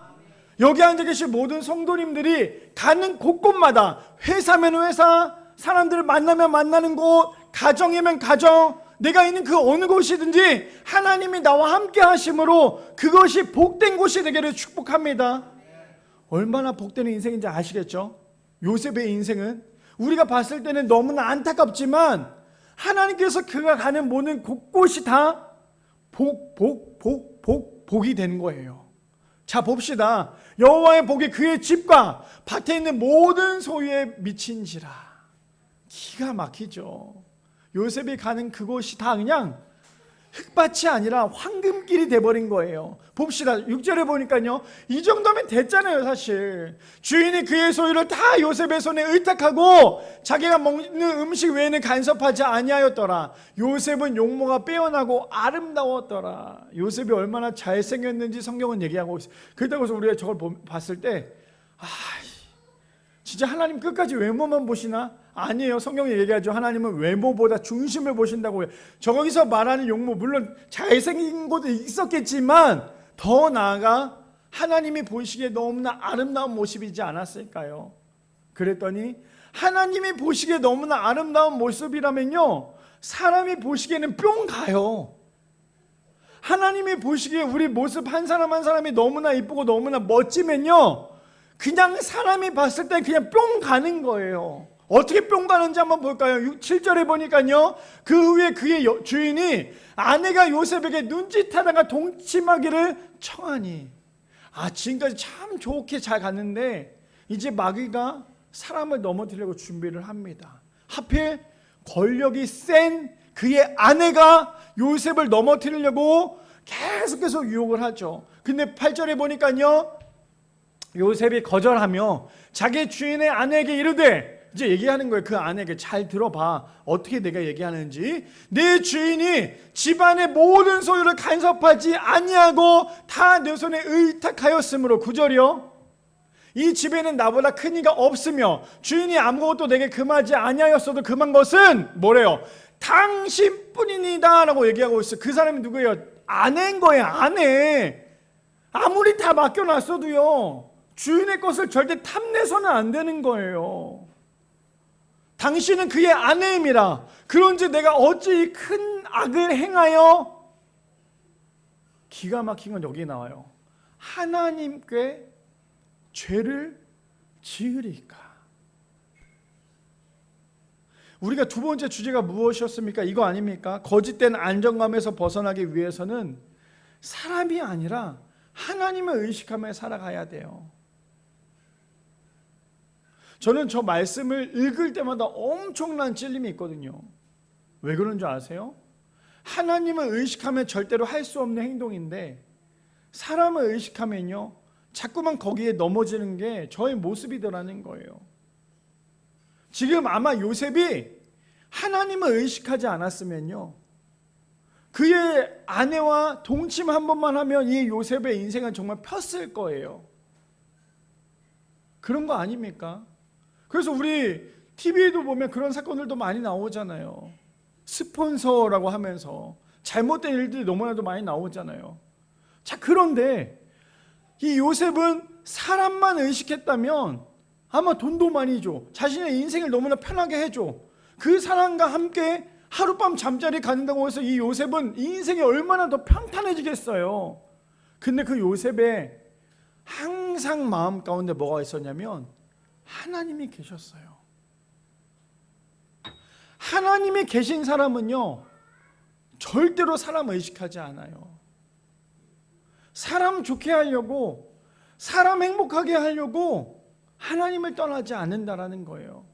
여기 앉아 계신 모든 성도님들이 가는 곳곳마다 회사면 회사, 사람들을 만나면 만나는 곳, 가정이면 가정, 내가 있는 그 어느 곳이든지 하나님이 나와 함께 하심으로 그것이 복된 곳이 되기를 축복합니다. 얼마나 복되는 인생인지 아시겠죠? 요셉의 인생은 우리가 봤을 때는 너무나 안타깝지만 하나님께서 그가 가는 모든 곳곳이 다 복이 되는 거예요. 자, 봅시다. 여호와의 복이 그의 집과 밭에 있는 모든 소유에 미친지라. 기가 막히죠. 요셉이 가는 그곳이 다 그냥 흙밭이 아니라 황금길이 돼버린 거예요. 봅시다. 6절에 보니까요, 이 정도면 됐잖아요. 사실 주인이 그의 소유를 다 요셉의 손에 의탁하고 자기가 먹는 음식 외에는 간섭하지 아니하였더라. 요셉은 용모가 빼어나고 아름다웠더라. 요셉이 얼마나 잘생겼는지 성경은 얘기하고 있어요. 그렇다고 해서 우리가 저걸 봤을 때 진짜 하나님 끝까지 외모만 보시나? 아니에요. 성경이 얘기하죠. 하나님은 외모보다 중심을 보신다고요. 저기서 말하는 용모, 물론 잘생긴 것도 있었겠지만 더 나아가 하나님이 보시기에 너무나 아름다운 모습이지 않았을까요? 그랬더니 하나님이 보시기에 너무나 아름다운 모습이라면요, 사람이 보시기에는 뿅 가요. 하나님이 보시기에 우리 모습 한 사람 한 사람이 너무나 이쁘고 너무나 멋지면요, 그냥 사람이 봤을 때 그냥 뿅 가는 거예요. 어떻게 뿅 가는지 한번 볼까요? 7절에 보니까요, 그 후에 그의 주인이 아내가 요셉에게 눈짓하다가 동침하기를 청하니. 지금까지 참 좋게 잘 갔는데 이제 마귀가 사람을 넘어뜨리려고 준비를 합니다. 하필 권력이 센 그의 아내가 요셉을 넘어뜨리려고 계속해서 유혹을 하죠. 근데 8절에 보니까요, 요셉이 거절하며 자기 주인의 아내에게 이르되, 이제 얘기하는 거예요. 그 아내에게 잘 들어봐. 어떻게 내가 얘기하는지. 내 주인이 집안의 모든 소유를 간섭하지 아니하고 다 내 손에 의탁하였으므로. 9절이요. 이 집에는 나보다 큰 이가 없으며 주인이 아무것도 내게 금하지 아니하였어도 금한 것은 뭐래요? 당신뿐이니다 라고 얘기하고 있어요. 그 사람이 누구예요? 아내인 거예요. 아내. 아무리 다 맡겨놨어도요, 주인의 것을 절대 탐내서는 안 되는 거예요. 당신은 그의 아내임이라. 그런지 내가 어찌 큰 악을 행하여, 기가 막힌 건 여기 나와요. 하나님께 죄를 지으리까. 우리가 두 번째 주제가 무엇이었습니까? 이거 아닙니까? 거짓된 안정감에서 벗어나기 위해서는 사람이 아니라 하나님을 의식하며 살아가야 돼요. 저는 저 말씀을 읽을 때마다 엄청난 찔림이 있거든요. 왜 그런 줄 아세요? 하나님을 의식하면 절대로 할 수 없는 행동인데, 사람을 의식하면요, 자꾸만 거기에 넘어지는 게 저의 모습이더라는 거예요. 지금 아마 요셉이 하나님을 의식하지 않았으면요, 그의 아내와 동침 한 번만 하면 이 요셉의 인생은 정말 폈을 거예요. 그런 거 아닙니까? 그래서 우리 TV에도 보면 그런 사건들도 많이 나오잖아요. 스폰서라고 하면서 잘못된 일들이 너무나도 많이 나오잖아요. 자, 그런데 이 요셉은 사람만 의식했다면 아마 돈도 많이 줘, 자신의 인생을 너무나 편하게 해줘, 그 사람과 함께 하룻밤 잠자리 가는다고 해서 이 요셉은 이 인생이 얼마나 더 평탄해지겠어요. 근데 그 요셉의 항상 마음 가운데 뭐가 있었냐면 하나님이 계셨어요. 하나님이 계신 사람은요, 절대로 사람 의식하지 않아요. 사람 좋게 하려고, 사람 행복하게 하려고 하나님을 떠나지 않는다라는 거예요.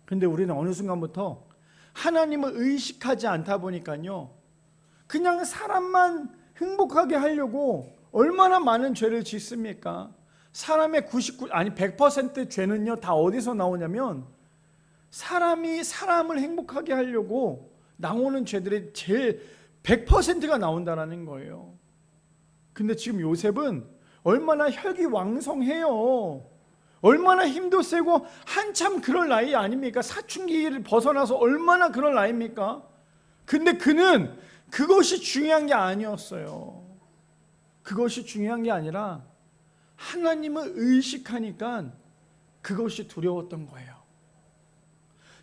근데 우리는 어느 순간부터 하나님을 의식하지 않다 보니까요, 그냥 사람만 행복하게 하려고 얼마나 많은 죄를 짓습니까? 사람의 100% 죄는요, 다 어디서 나오냐면 사람이 사람을 행복하게 하려고 나오는 죄들이 제일 100%가 나온다라는 거예요. 근데 지금 요셉은 얼마나 혈기왕성해요. 얼마나 힘도 세고 한참 그럴 나이 아닙니까? 사춘기를 벗어나서 얼마나 그럴 나이입니까? 근데 그는 그것이 중요한 게 아니었어요. 그것이 중요한 게 아니라 하나님을 의식하니까 그것이 두려웠던 거예요.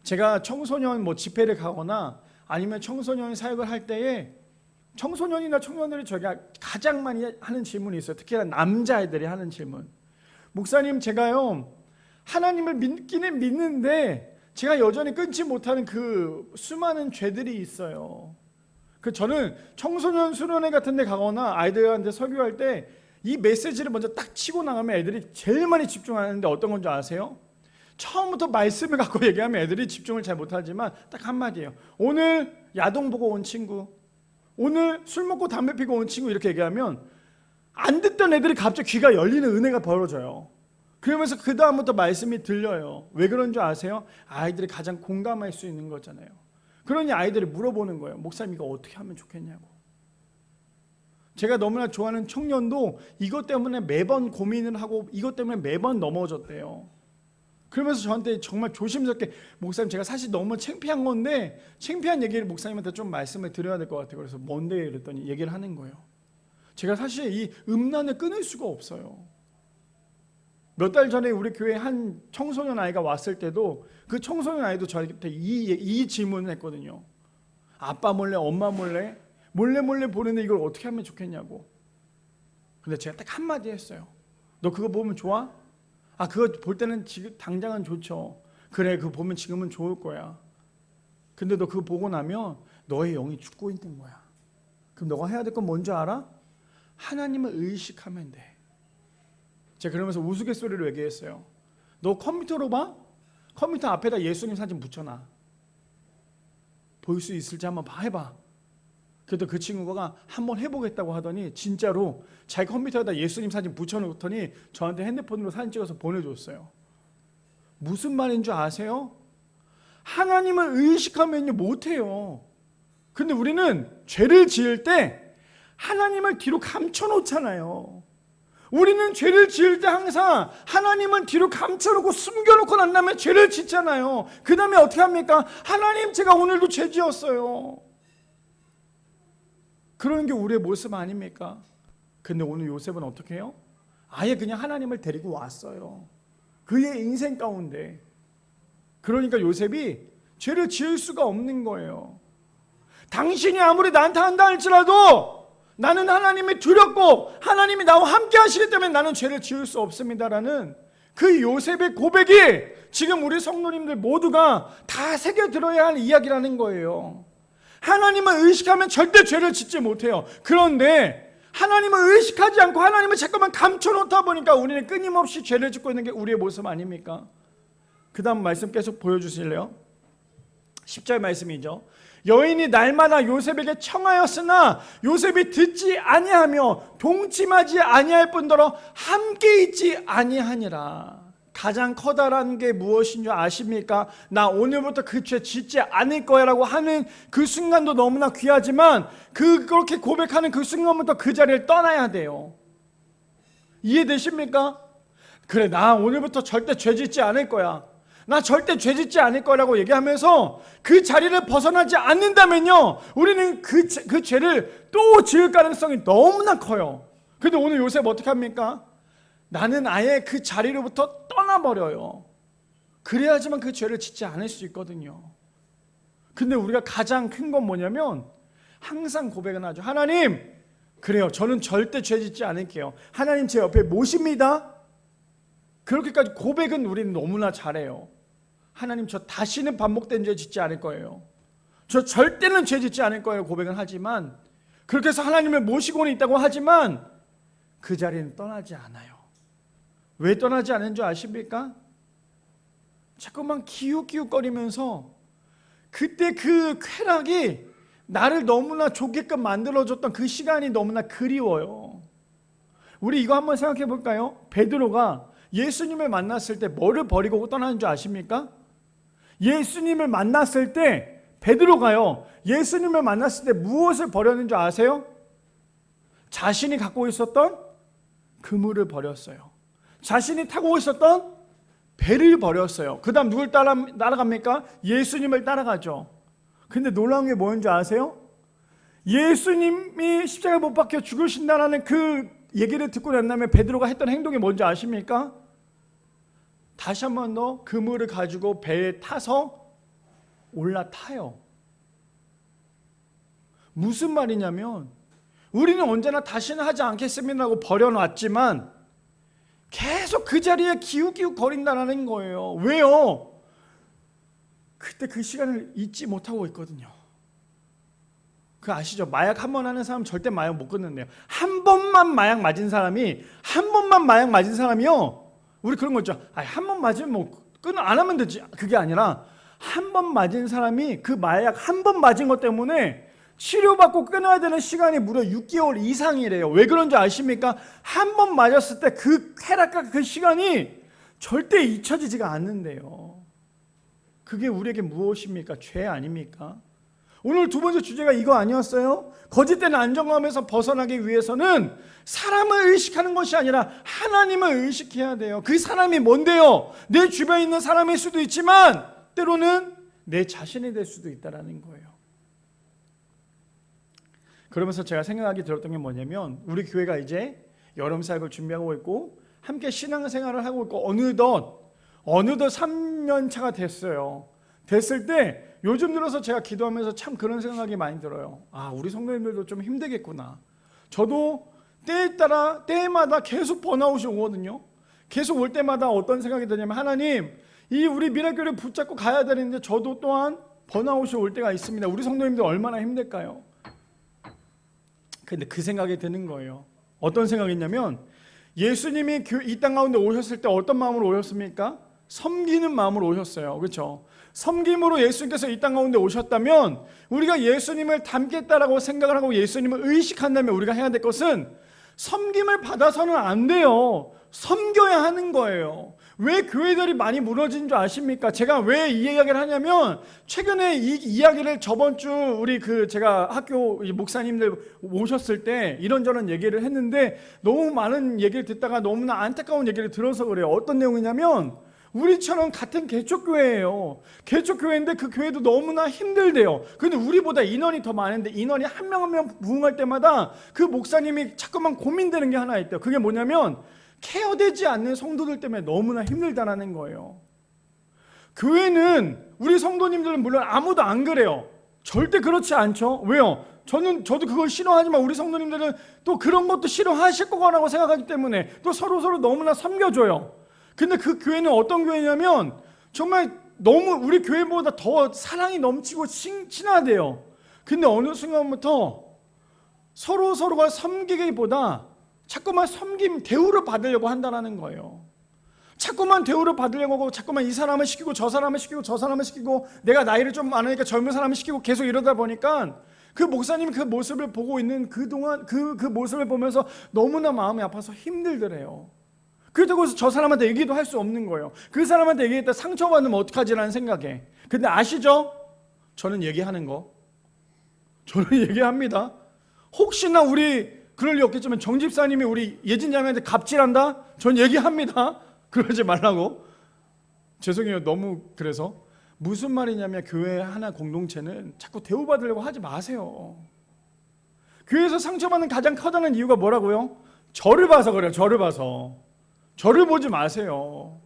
제가 청소년 집회를 가거나 아니면 청소년 사역을 할 때에 청소년이나 청년들이 저희가 가장 많이 하는 질문이 있어요. 특히나 남자애들이 하는 질문. 목사님, 제가요 하나님을 믿기는 믿는데 제가 여전히 끊지 못하는 그 수많은 죄들이 있어요. 저는 청소년 수련회 같은 데 가거나 아이들한테 설교할 때 이 메시지를 먼저 딱 치고 나가면 애들이 제일 많이 집중하는데 어떤 건지 아세요? 처음부터 말씀을 갖고 얘기하면 애들이 집중을 잘 못하지만 딱 한마디예요. 오늘 야동 보고 온 친구, 오늘 술 먹고 담배 피고 온 친구, 이렇게 얘기하면 안 듣던 애들이 갑자기 귀가 열리는 은혜가 벌어져요. 그러면서 그 다음부터 말씀이 들려요. 왜 그런 줄 아세요? 아이들이 가장 공감할 수 있는 거잖아요. 그러니 아이들이 물어보는 거예요. 목사님, 이거 어떻게 하면 좋겠냐고. 제가 너무나 좋아하는 청년도 이것 때문에 매번 고민을 하고 이것 때문에 매번 넘어졌대요. 그러면서 저한테 정말 조심스럽게, 목사님, 제가 사실 너무 창피한 건데 창피한 얘기를 목사님한테 좀 말씀을 드려야 될 것 같아요. 그래서 뭔데? 그랬더니 얘기를 하는 거예요. 제가 사실 이 음란을 끊을 수가 없어요. 몇 달 전에 우리 교회에 한 청소년 아이가 왔을 때도 그 청소년 아이도 저한테 이 질문을 했거든요. 아빠 몰래, 엄마 몰래 보는데 이걸 어떻게 하면 좋겠냐고. 근데 제가 딱 한마디 했어요. 너 그거 보면 좋아? 아, 그거 볼 때는 지금 당장은 좋죠. 그래, 그거 보면 지금은 좋을 거야. 근데 너 그거 보고 나면 너의 영이 죽고 있는 거야. 그럼 너가 해야 될 건 뭔지 알아? 하나님을 의식하면 돼. 제가 그러면서 우스갯소리로 얘기했어요. 너 컴퓨터로 봐? 컴퓨터 앞에다 예수님 사진 붙여놔. 보일 수 있을지 한번 해봐. 그래도 그 친구가 한번 해보겠다고 하더니 진짜로 자기 컴퓨터에다 예수님 사진 붙여놓더니 저한테 핸드폰으로 사진 찍어서 보내줬어요. 무슨 말인 줄 아세요? 하나님을 의식하면요 못해요. 근데 우리는 죄를 지을 때 하나님을 뒤로 감춰놓잖아요. 우리는 죄를 지을 때 항상 하나님을 뒤로 감춰놓고 숨겨놓고 난 다음에 죄를 짓잖아요. 그 다음에 어떻게 합니까? 하나님, 제가 오늘도 죄 지었어요. 그런 게 우리의 모습 아닙니까? 근데 오늘 요셉은 어떻게 해요? 아예 그냥 하나님을 데리고 왔어요. 그의 인생 가운데. 그러니까 요셉이 죄를 지을 수가 없는 거예요. 당신이 아무리 나한테 한다 할지라도 나는 하나님이 두렵고 하나님이 나와 함께 하시기 때문에 나는 죄를 지을 수 없습니다라는 그 요셉의 고백이 지금 우리 성도님들 모두가 다 새겨들어야 할 이야기라는 거예요. 하나님을 의식하면 절대 죄를 짓지 못해요. 그런데 하나님을 의식하지 않고 하나님을 자꾸만 감춰놓다 보니까 우리는 끊임없이 죄를 짓고 있는 게 우리의 모습 아닙니까? 그 다음 말씀 계속 보여주실래요? 10절 말씀이죠. 여인이 날마다 요셉에게 청하였으나 요셉이 듣지 아니하며 동침하지 아니할 뿐더러 함께 있지 아니하니라. 가장 커다란 게 무엇인 줄 아십니까? 나 오늘부터 그 죄 짓지 않을 거야 라고 하는 그 순간도 너무나 귀하지만 그렇게 고백하는 그 순간부터 그 자리를 떠나야 돼요. 이해되십니까? 그래, 나 오늘부터 절대 죄 짓지 않을 거야, 나 절대 죄 짓지 않을 거라고 얘기하면서 그 자리를 벗어나지 않는다면요 우리는 그 죄를 또 지을 가능성이 너무나 커요. 근데 오늘 요셉 어떻게 합니까? 나는 아예 그 자리로부터 떠나버려요. 그래야지만 그 죄를 짓지 않을 수 있거든요. 근데 우리가 가장 큰 건 뭐냐면 항상 고백은 하죠. 하나님, 그래요, 저는 절대 죄 짓지 않을게요. 하나님, 제 옆에 모십니다. 그렇게까지 고백은 우리는 너무나 잘해요. 하나님, 저 다시는 반복된 죄 짓지 않을 거예요. 저 절대는 죄 짓지 않을 거예요. 고백은 하지만, 그렇게 해서 하나님을 모시고는 있다고 하지만 그 자리는 떠나지 않아요. 왜 떠나지 않은 줄 아십니까? 자꾸만 기웃기웃거리면서 그때 그 쾌락이 나를 너무나 좋게끔 만들어줬던 그 시간이 너무나 그리워요. 우리 이거 한번 생각해 볼까요? 베드로가 예수님을 만났을 때 뭐를 버리고 떠나는 줄 아십니까? 예수님을 만났을 때 베드로가요, 예수님을 만났을 때 무엇을 버렸는 줄 아세요? 자신이 갖고 있었던 그물을 버렸어요. 자신이 타고 있었던 배를 버렸어요. 그 다음 누굴 따라갑니까? 예수님을 따라가죠. 근데 놀라운 게 뭐인 줄 아세요? 예수님이 십자가에 못 박혀 죽으신다는 그 얘기를 듣고 난 다음에 베드로가 했던 행동이 뭔지 아십니까? 다시 한 번 더 그물을 가지고 배에 타서 올라타요. 무슨 말이냐면 우리는 언제나 다시는 하지 않겠습니다라고 버려놨지만 계속 그 자리에 기웃기웃 거린다는 거예요. 왜요? 그때 그 시간을 잊지 못하고 있거든요. 그 아시죠? 마약 한 번 하는 사람 절대 마약 못 끊는데요. 한 번만 마약 맞은 사람이요, 우리 그런 거 있죠. 한 번 맞으면 뭐 안 하면 되지. 그게 아니라 한 번 맞은 사람이 그 마약 한 번 맞은 것 때문에 치료받고 끊어야 되는 시간이 무려 6개월 이상이래요. 왜 그런지 아십니까? 한 번 맞았을 때 그 쾌락과 그 시간이 절대 잊혀지지가 않는데요. 그게 우리에게 무엇입니까? 죄 아닙니까? 오늘 두 번째 주제가 이거 아니었어요? 거짓된 안정감에서 벗어나기 위해서는 사람을 의식하는 것이 아니라 하나님을 의식해야 돼요. 그 사람이 뭔데요? 내 주변에 있는 사람일 수도 있지만 때로는 내 자신이 될 수도 있다는 거예요. 그러면서 제가 생각하기 들었던 게 뭐냐면 우리 교회가 이제 여름 사역을 준비하고 있고 함께 신앙생활을 하고 있고 어느덧 3년 차가 됐어요. 됐을 때 요즘 들어서 제가 기도하면서 참 그런 생각이 많이 들어요. 우리 성도님들도 좀 힘들겠구나. 저도 때마다 계속 번아웃이 오거든요. 계속 올 때마다 어떤 생각이 드냐면 하나님, 이 우리 미라교를 붙잡고 가야 되는데 저도 또한 번아웃이 올 때가 있습니다. 우리 성도님들 얼마나 힘들까요? 근데 그 생각이 드는 거예요. 어떤 생각이냐면 예수님이 이 땅 가운데 오셨을 때 어떤 마음으로 오셨습니까? 섬기는 마음으로 오셨어요. 그렇죠? 섬김으로 예수님께서 이 땅 가운데 오셨다면 우리가 예수님을 닮겠다라고 생각을 하고 예수님을 의식한다면 우리가 해야 될 것은 섬김을 받아서는 안 돼요. 섬겨야 하는 거예요. 왜 교회들이 많이 무너진 줄 아십니까? 제가 왜 이 이야기를 하냐면 최근에 이 이야기를 저번 주 우리 제가 학교 목사님들 오셨을 때 이런저런 얘기를 했는데 너무 많은 얘기를 듣다가 너무나 안타까운 얘기를 들어서 그래요. 어떤 내용이냐면 우리처럼 같은 개척교회예요. 개척교회인데 그 교회도 너무나 힘들대요. 근데 우리보다 인원이 더 많은데 인원이 한 명 한 명 부흥할 때마다 그 목사님이 자꾸만 고민되는 게 하나 있대요. 그게 뭐냐면 케어되지 않는 성도들 때문에 너무나 힘들다라는 거예요. 교회는 우리 성도님들은 물론 아무도 안 그래요. 절대 그렇지 않죠. 왜요? 저도 그걸 싫어하지만 우리 성도님들은 또 그런 것도 싫어하실 거라고 생각하기 때문에 또 서로 너무나 섬겨줘요. 근데 그 교회는 어떤 교회냐면 정말 너무 우리 교회보다 더 사랑이 넘치고 친하대요. 근데 어느 순간부터 서로가 섬기기보다 자꾸만 섬김 대우를 받으려고 한다는 거예요. 자꾸만 대우를 받으려고 하고 자꾸만 이 사람을 시키고 저 사람을 시키고 저 사람을 시키고 내가 나이를 좀 많으니까 젊은 사람을 시키고 계속 이러다 보니까 그 목사님이 그 모습을 보고 있는 그동안 그 모습을 보면서 너무나 마음이 아파서 힘들더래요. 그렇다고 해서 저 사람한테 얘기도 할 수 없는 거예요. 그 사람한테 얘기했다 상처받으면 어떡하지라는 생각에. 근데 아시죠? 저는 얘기하는 거. 저는 얘기합니다. 혹시나 우리 그럴 리 없겠지만 정 집사님이 우리 예진 자매한테 갑질한다? 전 얘기합니다. 그러지 말라고. 죄송해요. 너무 그래서. 무슨 말이냐면 교회 하나 공동체는 자꾸 대우받으려고 하지 마세요. 교회에서 상처받는 가장 커다란 이유가 뭐라고요? 저를 봐서 그래요. 저를 봐서. 저를 보지 마세요.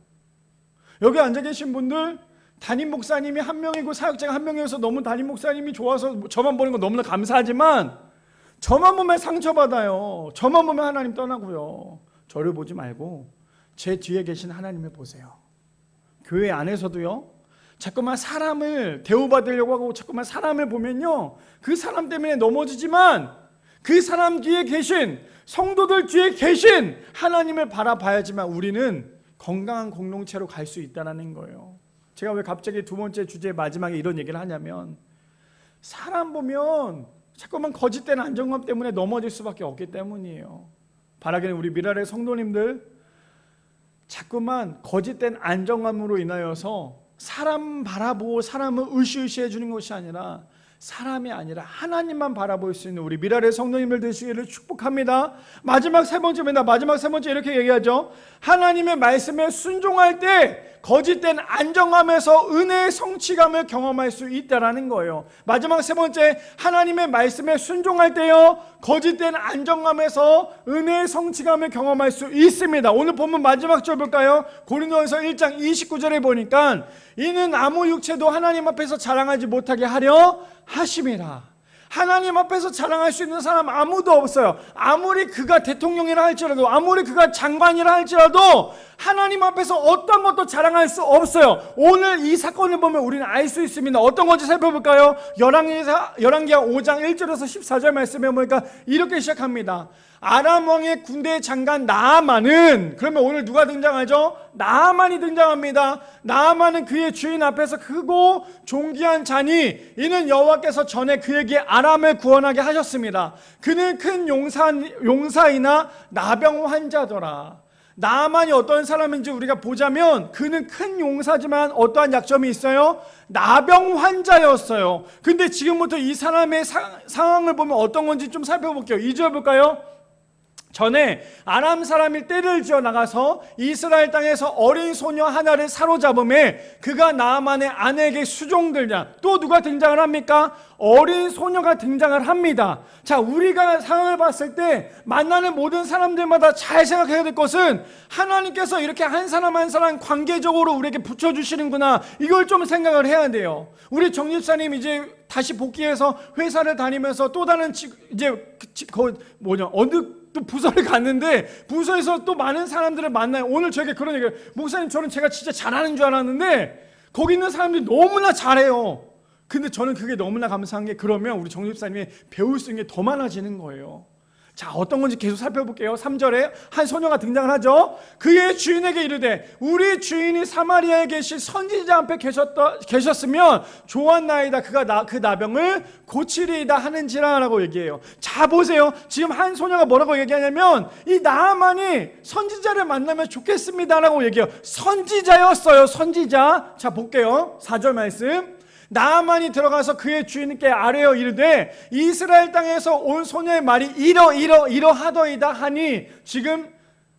여기 앉아 계신 분들 담임 목사님이 한 명이고 사역자가 한 명이어서 너무 담임 목사님이 좋아서 저만 보는 거 너무나 감사하지만 저만 보면 상처받아요. 저만 보면 하나님 떠나고요. 저를 보지 말고 제 뒤에 계신 하나님을 보세요. 교회 안에서도요. 자꾸만 사람을 대우받으려고 하고 자꾸만 사람을 보면요. 그 사람 때문에 넘어지지만 그 사람 뒤에 계신 성도들 뒤에 계신 하나님을 바라봐야지만 우리는 건강한 공동체로 갈 수 있다는 거예요. 제가 왜 갑자기 두 번째 주제 마지막에 이런 얘기를 하냐면 사람 보면 자꾸만 거짓된 안정감 때문에 넘어질 수밖에 없기 때문이에요. 바라기는 우리 미라의 성도님들 자꾸만 거짓된 안정감으로 인하여서 사람 바라보고 사람을 으쌰으쌰 해주는 것이 아니라 사람이 아니라 하나님만 바라볼 수 있는 우리 미라의 성도님들 되시기를 축복합니다. 마지막 세 번째입니다. 마지막 세 번째 이렇게 얘기하죠. 하나님의 말씀에 순종할 때 거짓된 안정감에서 은혜의 성취감을 경험할 수 있다라는 거예요. 마지막 세 번째, 하나님의 말씀에 순종할 때요 거짓된 안정감에서 은혜의 성취감을 경험할 수 있습니다. 오늘 본문 마지막 절 볼까요? 고린도전서 1장 29절에 보니까 이는 아무 육체도 하나님 앞에서 자랑하지 못하게 하려 하심이라. 하나님 앞에서 자랑할 수 있는 사람 아무도 없어요. 아무리 그가 대통령이라 할지라도 아무리 그가 장관이라 할지라도 하나님 앞에서 어떤 것도 자랑할 수 없어요. 오늘 이 사건을 보면 우리는 알 수 있습니다. 어떤 건지 살펴볼까요? 열왕기하 5장 1절에서 14절 말씀에 보니까 이렇게 시작합니다. 아람 왕의 군대 장관 나아만은, 그러면 오늘 누가 등장하죠? 나아만이 등장합니다. 나아만은 그의 주인 앞에서 크고 존귀한 자니 이는 여호와께서 전에 그에게 아람을 구원하게 하셨습니다. 그는 큰 용사이나 나병 환자더라. 나아만이 어떤 사람인지 우리가 보자면 그는 큰 용사지만 어떠한 약점이 있어요? 나병 환자였어요. 근데 지금부터 이 사람의 상황을 보면 어떤 건지 좀 살펴볼게요. 2절 볼까요? 전에 아람 사람이 떼를 지어 나가서 이스라엘 땅에서 어린 소녀 하나를 사로잡음에 그가 나아만의 아내에게 수종들냐. 또 누가 등장을 합니까? 어린 소녀가 등장을 합니다. 자, 우리가 상황을 봤을 때 만나는 모든 사람들마다 잘 생각해야 될 것은 하나님께서 이렇게 한 사람 한 사람 관계적으로 우리에게 붙여주시는구나, 이걸 좀 생각을 해야 돼요. 우리 정집사님 이제 다시 복귀해서 회사를 다니면서 또 다른 어느 또 부서를 갔는데 부서에서 또 많은 사람들을 만나요. 오늘 저에게 그런 얘기를, 목사님 저는 제가 진짜 잘하는 줄 알았는데 거기 있는 사람들이 너무나 잘해요. 근데 저는 그게 너무나 감사한 게, 그러면 우리 정 집사님이 배울 수 있는 게 더 많아지는 거예요. 자, 어떤 건지 계속 살펴볼게요. 3절에 한 소녀가 등장을 하죠. 그의 주인에게 이르되 우리 주인이 사마리아에 계신 선지자 앞에 계셨으면 좋았나이다. 그가 그 나병을 고치리이다 하는지라 라고 얘기해요. 자, 보세요. 지금 한 소녀가 뭐라고 얘기하냐면 이 나아만이 선지자를 만나면 좋겠습니다 라고 얘기해요. 선지자였어요. 선지자. 자, 볼게요. 4절 말씀. 나아만이 들어가서 그의 주인께 아뢰어 이르되 이스라엘 땅에서 온 소녀의 말이 이러하더이다 하니, 지금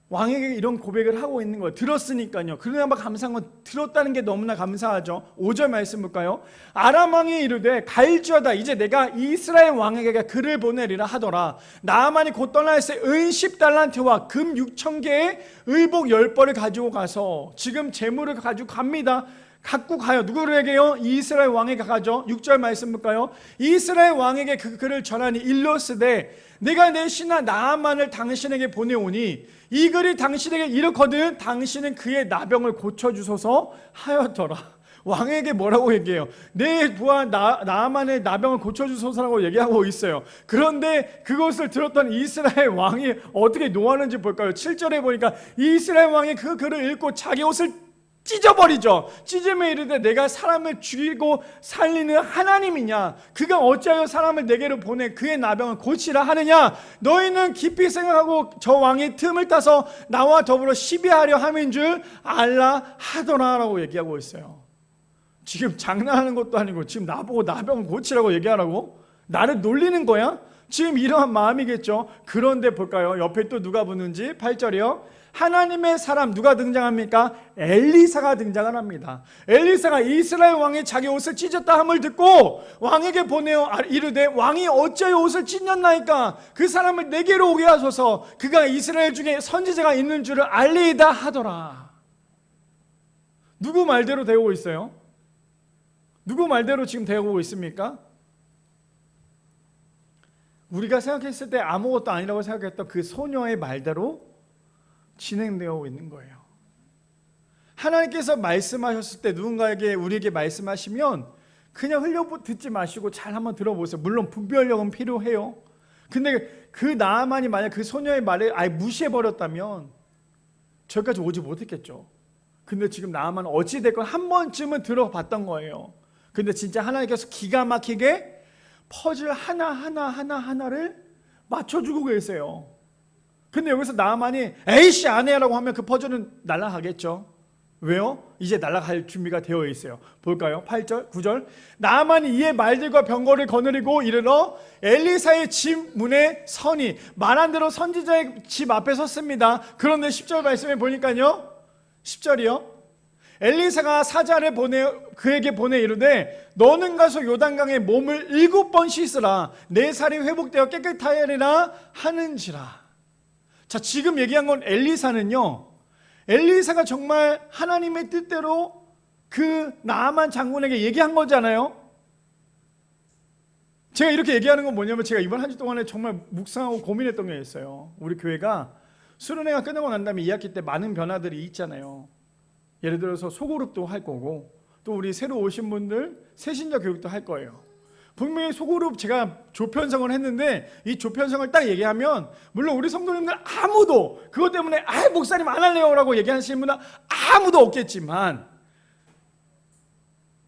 왕에게 이런 고백을 하고 있는 거예요. 들었으니까요. 그러나 감사한 건 들었다는 게 너무나 감사하죠. 5절 말씀 볼까요? 아람 왕이 이르되 갈지어다. 이제 내가 이스라엘 왕에게 글을 보내리라 하더라. 나아만이 곧 떠날새 은 10달란트와 금 6,000개의 의복 10벌을 가지고 가서, 지금 재물을 가지고 갑니다. 갖고 가요. 누구에게요? 이스라엘 왕에게 가죠. 6절 말씀 볼까요? 이스라엘 왕에게 그 글을 전하니 일러스되 내가 내 신하 나아만을 당신에게 보내오니 이 글이 당신에게 이렇거든 당신은 그의 나병을 고쳐주소서 하였더라. 왕에게 뭐라고 얘기해요? 내 부하 나아만의 나병을 고쳐주소서라고 얘기하고 있어요. 그런데 그것을 들었던 이스라엘 왕이 어떻게 노하는지 볼까요? 7절에 보니까 이스라엘 왕이 그 글을 읽고 자기 옷을 찢어버리죠. 찢으며 이르되 내가 사람을 죽이고 살리는 하나님이냐? 그가 어찌하여 사람을 내게로 보내 그의 나병을 고치라 하느냐? 너희는 깊이 생각하고 저 왕의 틈을 따서 나와 더불어 시비하려 함인 줄 알라 하더라 라고 얘기하고 있어요. 지금 장난하는 것도 아니고 지금 나보고 나병을 고치라고 얘기하라고? 나를 놀리는 거야? 지금 이러한 마음이겠죠. 그런데 볼까요? 옆에 또 누가 붙는지. 8절이요. 하나님의 사람 누가 등장합니까? 엘리사가 등장을 합니다. 엘리사가 이스라엘 왕이 자기 옷을 찢었다 함을 듣고 왕에게 보내어 이르되 왕이 어찌하여 옷을 찢었나이까? 그 사람을 내게로 오게 하소서. 그가 이스라엘 중에 선지자가 있는 줄을 알리이다 하더라. 누구 말대로 되고 있어요? 누구 말대로 지금 되고 있습니까? 우리가 생각했을 때 아무것도 아니라고 생각했던 그 소녀의 말대로 진행되어 있는 거예요. 하나님께서 말씀하셨을 때 누군가에게 우리에게 말씀하시면 그냥 흘려 듣지 마시고 잘 한번 들어보세요. 물론 분별력은 필요해요. 근데 그 나아만이 만약 그 소녀의 말을 아예 무시해버렸다면 저기까지 오지 못했겠죠. 근데 지금 나아만은 어찌됐건 한 번쯤은 들어봤던 거예요. 근데 진짜 하나님께서 기가 막히게 퍼즐 하나를 맞춰주고 계세요. 근데 여기서 나아만이 에이씨 안 해라고 하면 그 퍼즐은 날아가겠죠. 왜요? 이제 날아갈 준비가 되어 있어요. 볼까요? 8절, 9절. 나아만이 이에 말들과 병거를 거느리고 이르러 엘리사의 집 문에 서니, 말한 대로 선지자의 집 앞에 섰습니다. 그런데 10절 말씀에 보니까요, 10절이요. 엘리사가 사자를 그에게 보내 이르되 너는 가서 요단강에 몸을 7번 씻으라. 내 살이 회복되어 깨끗하리라 하는지라. 자, 지금 얘기한 건 엘리사는요, 엘리사가 정말 하나님의 뜻대로 그 나아만 장군에게 얘기한 거잖아요. 제가 이렇게 얘기하는 건 뭐냐면, 제가 이번 한 주 동안에 정말 묵상하고 고민했던 게 있어요. 우리 교회가 수련회가 끝나고 난 다음에 2학기 때 많은 변화들이 있잖아요. 예를 들어서 소그룹도 할 거고, 또 우리 새로 오신 분들 새신자 교육도 할 거예요. 분명히 소그룹 제가 조편성을 했는데, 이 조편성을 딱 얘기하면 물론 우리 성도님들 아무도 그것 때문에 목사님 안 할래요 라고 얘기하시는 분은 아무도 없겠지만,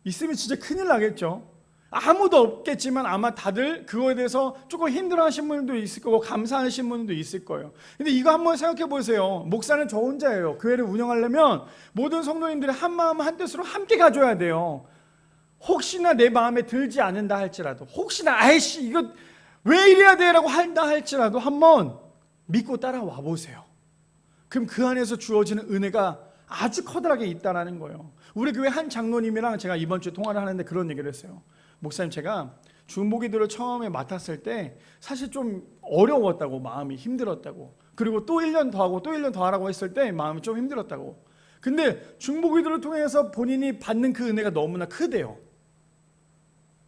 있으면 진짜 큰일 나겠죠. 아무도 없겠지만 아마 다들 그거에 대해서 조금 힘들어하신 분도 있을 거고 감사하신 분도 있을 거예요. 근데 이거 한번 생각해 보세요. 목사는 저 혼자예요. 교회를 운영하려면 모든 성도님들이 한 마음 한 뜻으로 함께 가줘야 돼요. 혹시나 내 마음에 들지 않는다 할지라도, 혹시나 아이씨 이거 왜 이래야 돼 라고 한다 할지라도 한번 믿고 따라와 보세요. 그럼 그 안에서 주어지는 은혜가 아주 커다랗게 있다는 거예요. 우리 교회 한 장로님이랑 제가 이번 주에 통화를 하는데 그런 얘기를 했어요. 목사님, 제가 중보기도를 처음에 맡았을 때 사실 좀 어려웠다고, 마음이 힘들었다고, 그리고 또 1년 더 하고 또 1년 더 하라고 했을 때 마음이 좀 힘들었다고. 근데 중보기도를 통해서 본인이 받는 그 은혜가 너무나 크대요.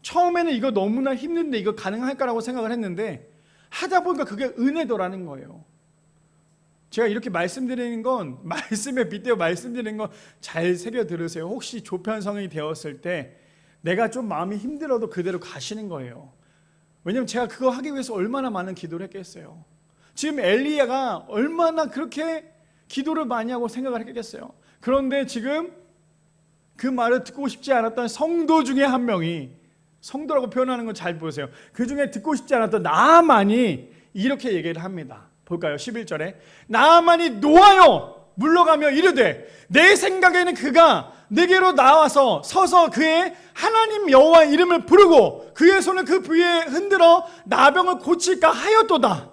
처음에는 이거 너무나 힘든데 이거 가능할까라고 생각을 했는데 하다 보니까 그게 은혜더라는 거예요. 제가 이렇게 말씀드리는 건, 말씀에 빗대어 말씀드리는 건 잘 새겨 들으세요. 혹시 조편성이 되었을 때 내가 좀 마음이 힘들어도 그대로 가시는 거예요. 왜냐면 제가 그거 하기 위해서 얼마나 많은 기도를 했겠어요. 지금 엘리야가 얼마나 그렇게 기도를 많이 하고 생각을 했겠어요. 그런데 지금 그 말을 듣고 싶지 않았던 성도 중에 한 명이, 성도라고 표현하는 건 잘 보세요. 그 중에 듣고 싶지 않았던 나아만이 이렇게 얘기를 합니다. 볼까요? 11절에 나아만이 노하여 물러가며 이르되 내 생각에는 그가 내게로 나와서 서서 그의 하나님 여호와 이름을 부르고 그의 손을 그 부위에 흔들어 나병을 고칠까 하였도다.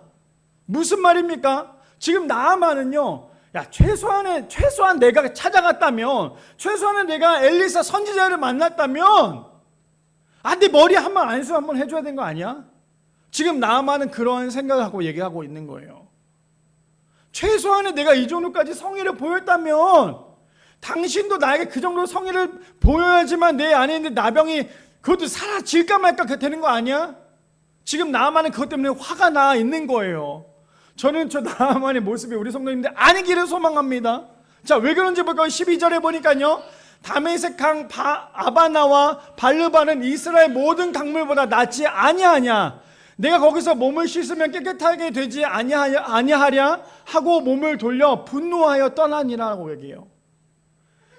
무슨 말입니까? 지금 나아만은요, 야, 최소한 내가 찾아갔다면, 최소한은 내가 엘리사 선지자를 만났다면, 내 머리 한번 안수 한번 해줘야 되는 거 아니야? 지금 나아만은 그런 생각을 하고 얘기하고 있는 거예요. 최소한은 내가 이 정도까지 성의를 보였다면, 당신도 나에게 그 정도 성의를 보여야지만 내 안에 있는 나병이 그것도 사라질까 말까 되는 거 아니야? 지금 나아만은 그것 때문에 화가 나 있는 거예요. 저는 저 나아만의 모습이 우리 성도님들 아니기를 소망합니다. 자, 왜 그런지 볼까요? 12절에 보니까요, 다메섹 강 아바나와 발르바는 이스라엘 모든 강물보다 낫지 아니하냐. 내가 거기서 몸을 씻으면 깨끗하게 되지 아니하랴 하고 몸을 돌려 분노하여 떠나니라고 얘기해요.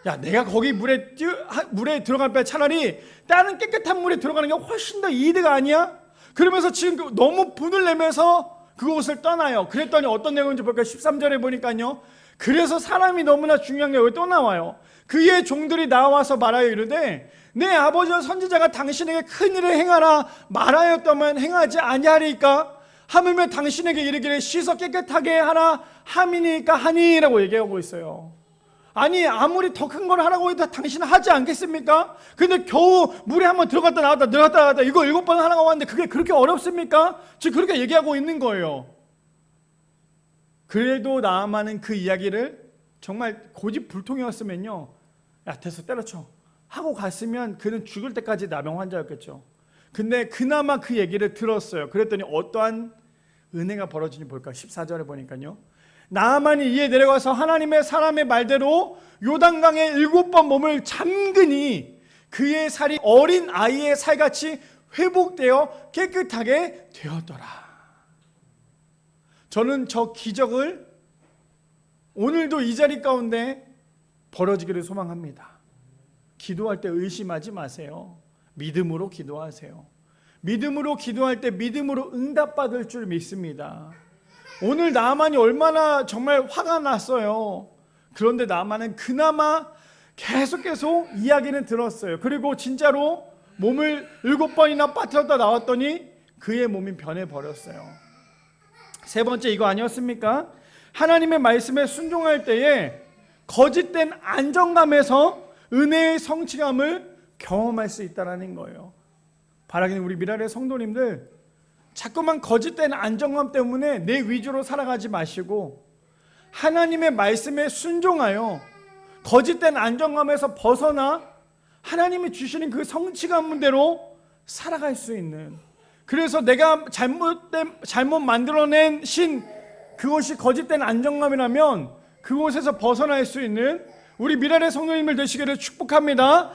야, 내가 거기 물에 들어갈 바에 차라리 다른 깨끗한 물에 들어가는 게 훨씬 더 이득 아니야? 그러면서 지금 너무 분을 내면서 그곳을 떠나요. 그랬더니 어떤 내용인지 볼까요? 13절에 보니까요, 그래서 사람이 너무나 중요한 게 여기 또 나와요. 그의 종들이 나와서 말하여 이르되 내 아버지와 선지자가 당신에게 큰 일을 행하라 말하였다면 행하지 아니하리까? 하물며 당신에게 이르기를 씻어 깨끗하게 하라 함이니까 하니라고 얘기하고 있어요. 아니, 아무리 더 큰 걸 하라고 해도 당신은 하지 않겠습니까? 근데 겨우 물에 한번 들어갔다 나왔다 이거 7번 하라고 하는데 그게 그렇게 어렵습니까? 지금 그렇게 얘기하고 있는 거예요. 그래도 나아만은 그 이야기를 정말 고집불통이었으면요, 야, 됐어, 때려쳐 하고 갔으면 그는 죽을 때까지 나병 환자였겠죠. 근데 그나마 그 얘기를 들었어요. 그랬더니 어떠한 은혜가 벌어지니 볼까? 14절에 보니까요, 나아만이 이에 내려가서 하나님의 사람의 말대로 요단강에 7번 몸을 잠그니 그의 살이 어린 아이의 살같이 회복되어 깨끗하게 되었더라. 저는 저 기적을 오늘도 이 자리 가운데 벌어지기를 소망합니다. 기도할 때 의심하지 마세요. 믿음으로 기도하세요. 믿음으로 기도할 때 믿음으로 응답받을 줄 믿습니다. 오늘 나아만이 얼마나 정말 화가 났어요. 그런데 나아만은 그나마 계속 이야기는 들었어요. 그리고 진짜로 몸을 7번이나 빠뜨렸다 나왔더니 그의 몸이 변해버렸어요. 세 번째 이거 아니었습니까? 하나님의 말씀에 순종할 때에 거짓된 안정감에서 은혜의 성취감을 경험할 수 있다는 거예요. 바라기는 우리 미랄의 성도님들, 자꾸만 거짓된 안정감 때문에 내 위주로 살아가지 마시고 하나님의 말씀에 순종하여 거짓된 안정감에서 벗어나 하나님이 주시는 그 성취감대로 살아갈 수 있는, 그래서 내가 잘못 만들어낸 그것이 거짓된 안정감이라면 그곳에서 벗어날 수 있는 우리 미랄의 성도님들 되시기를 축복합니다.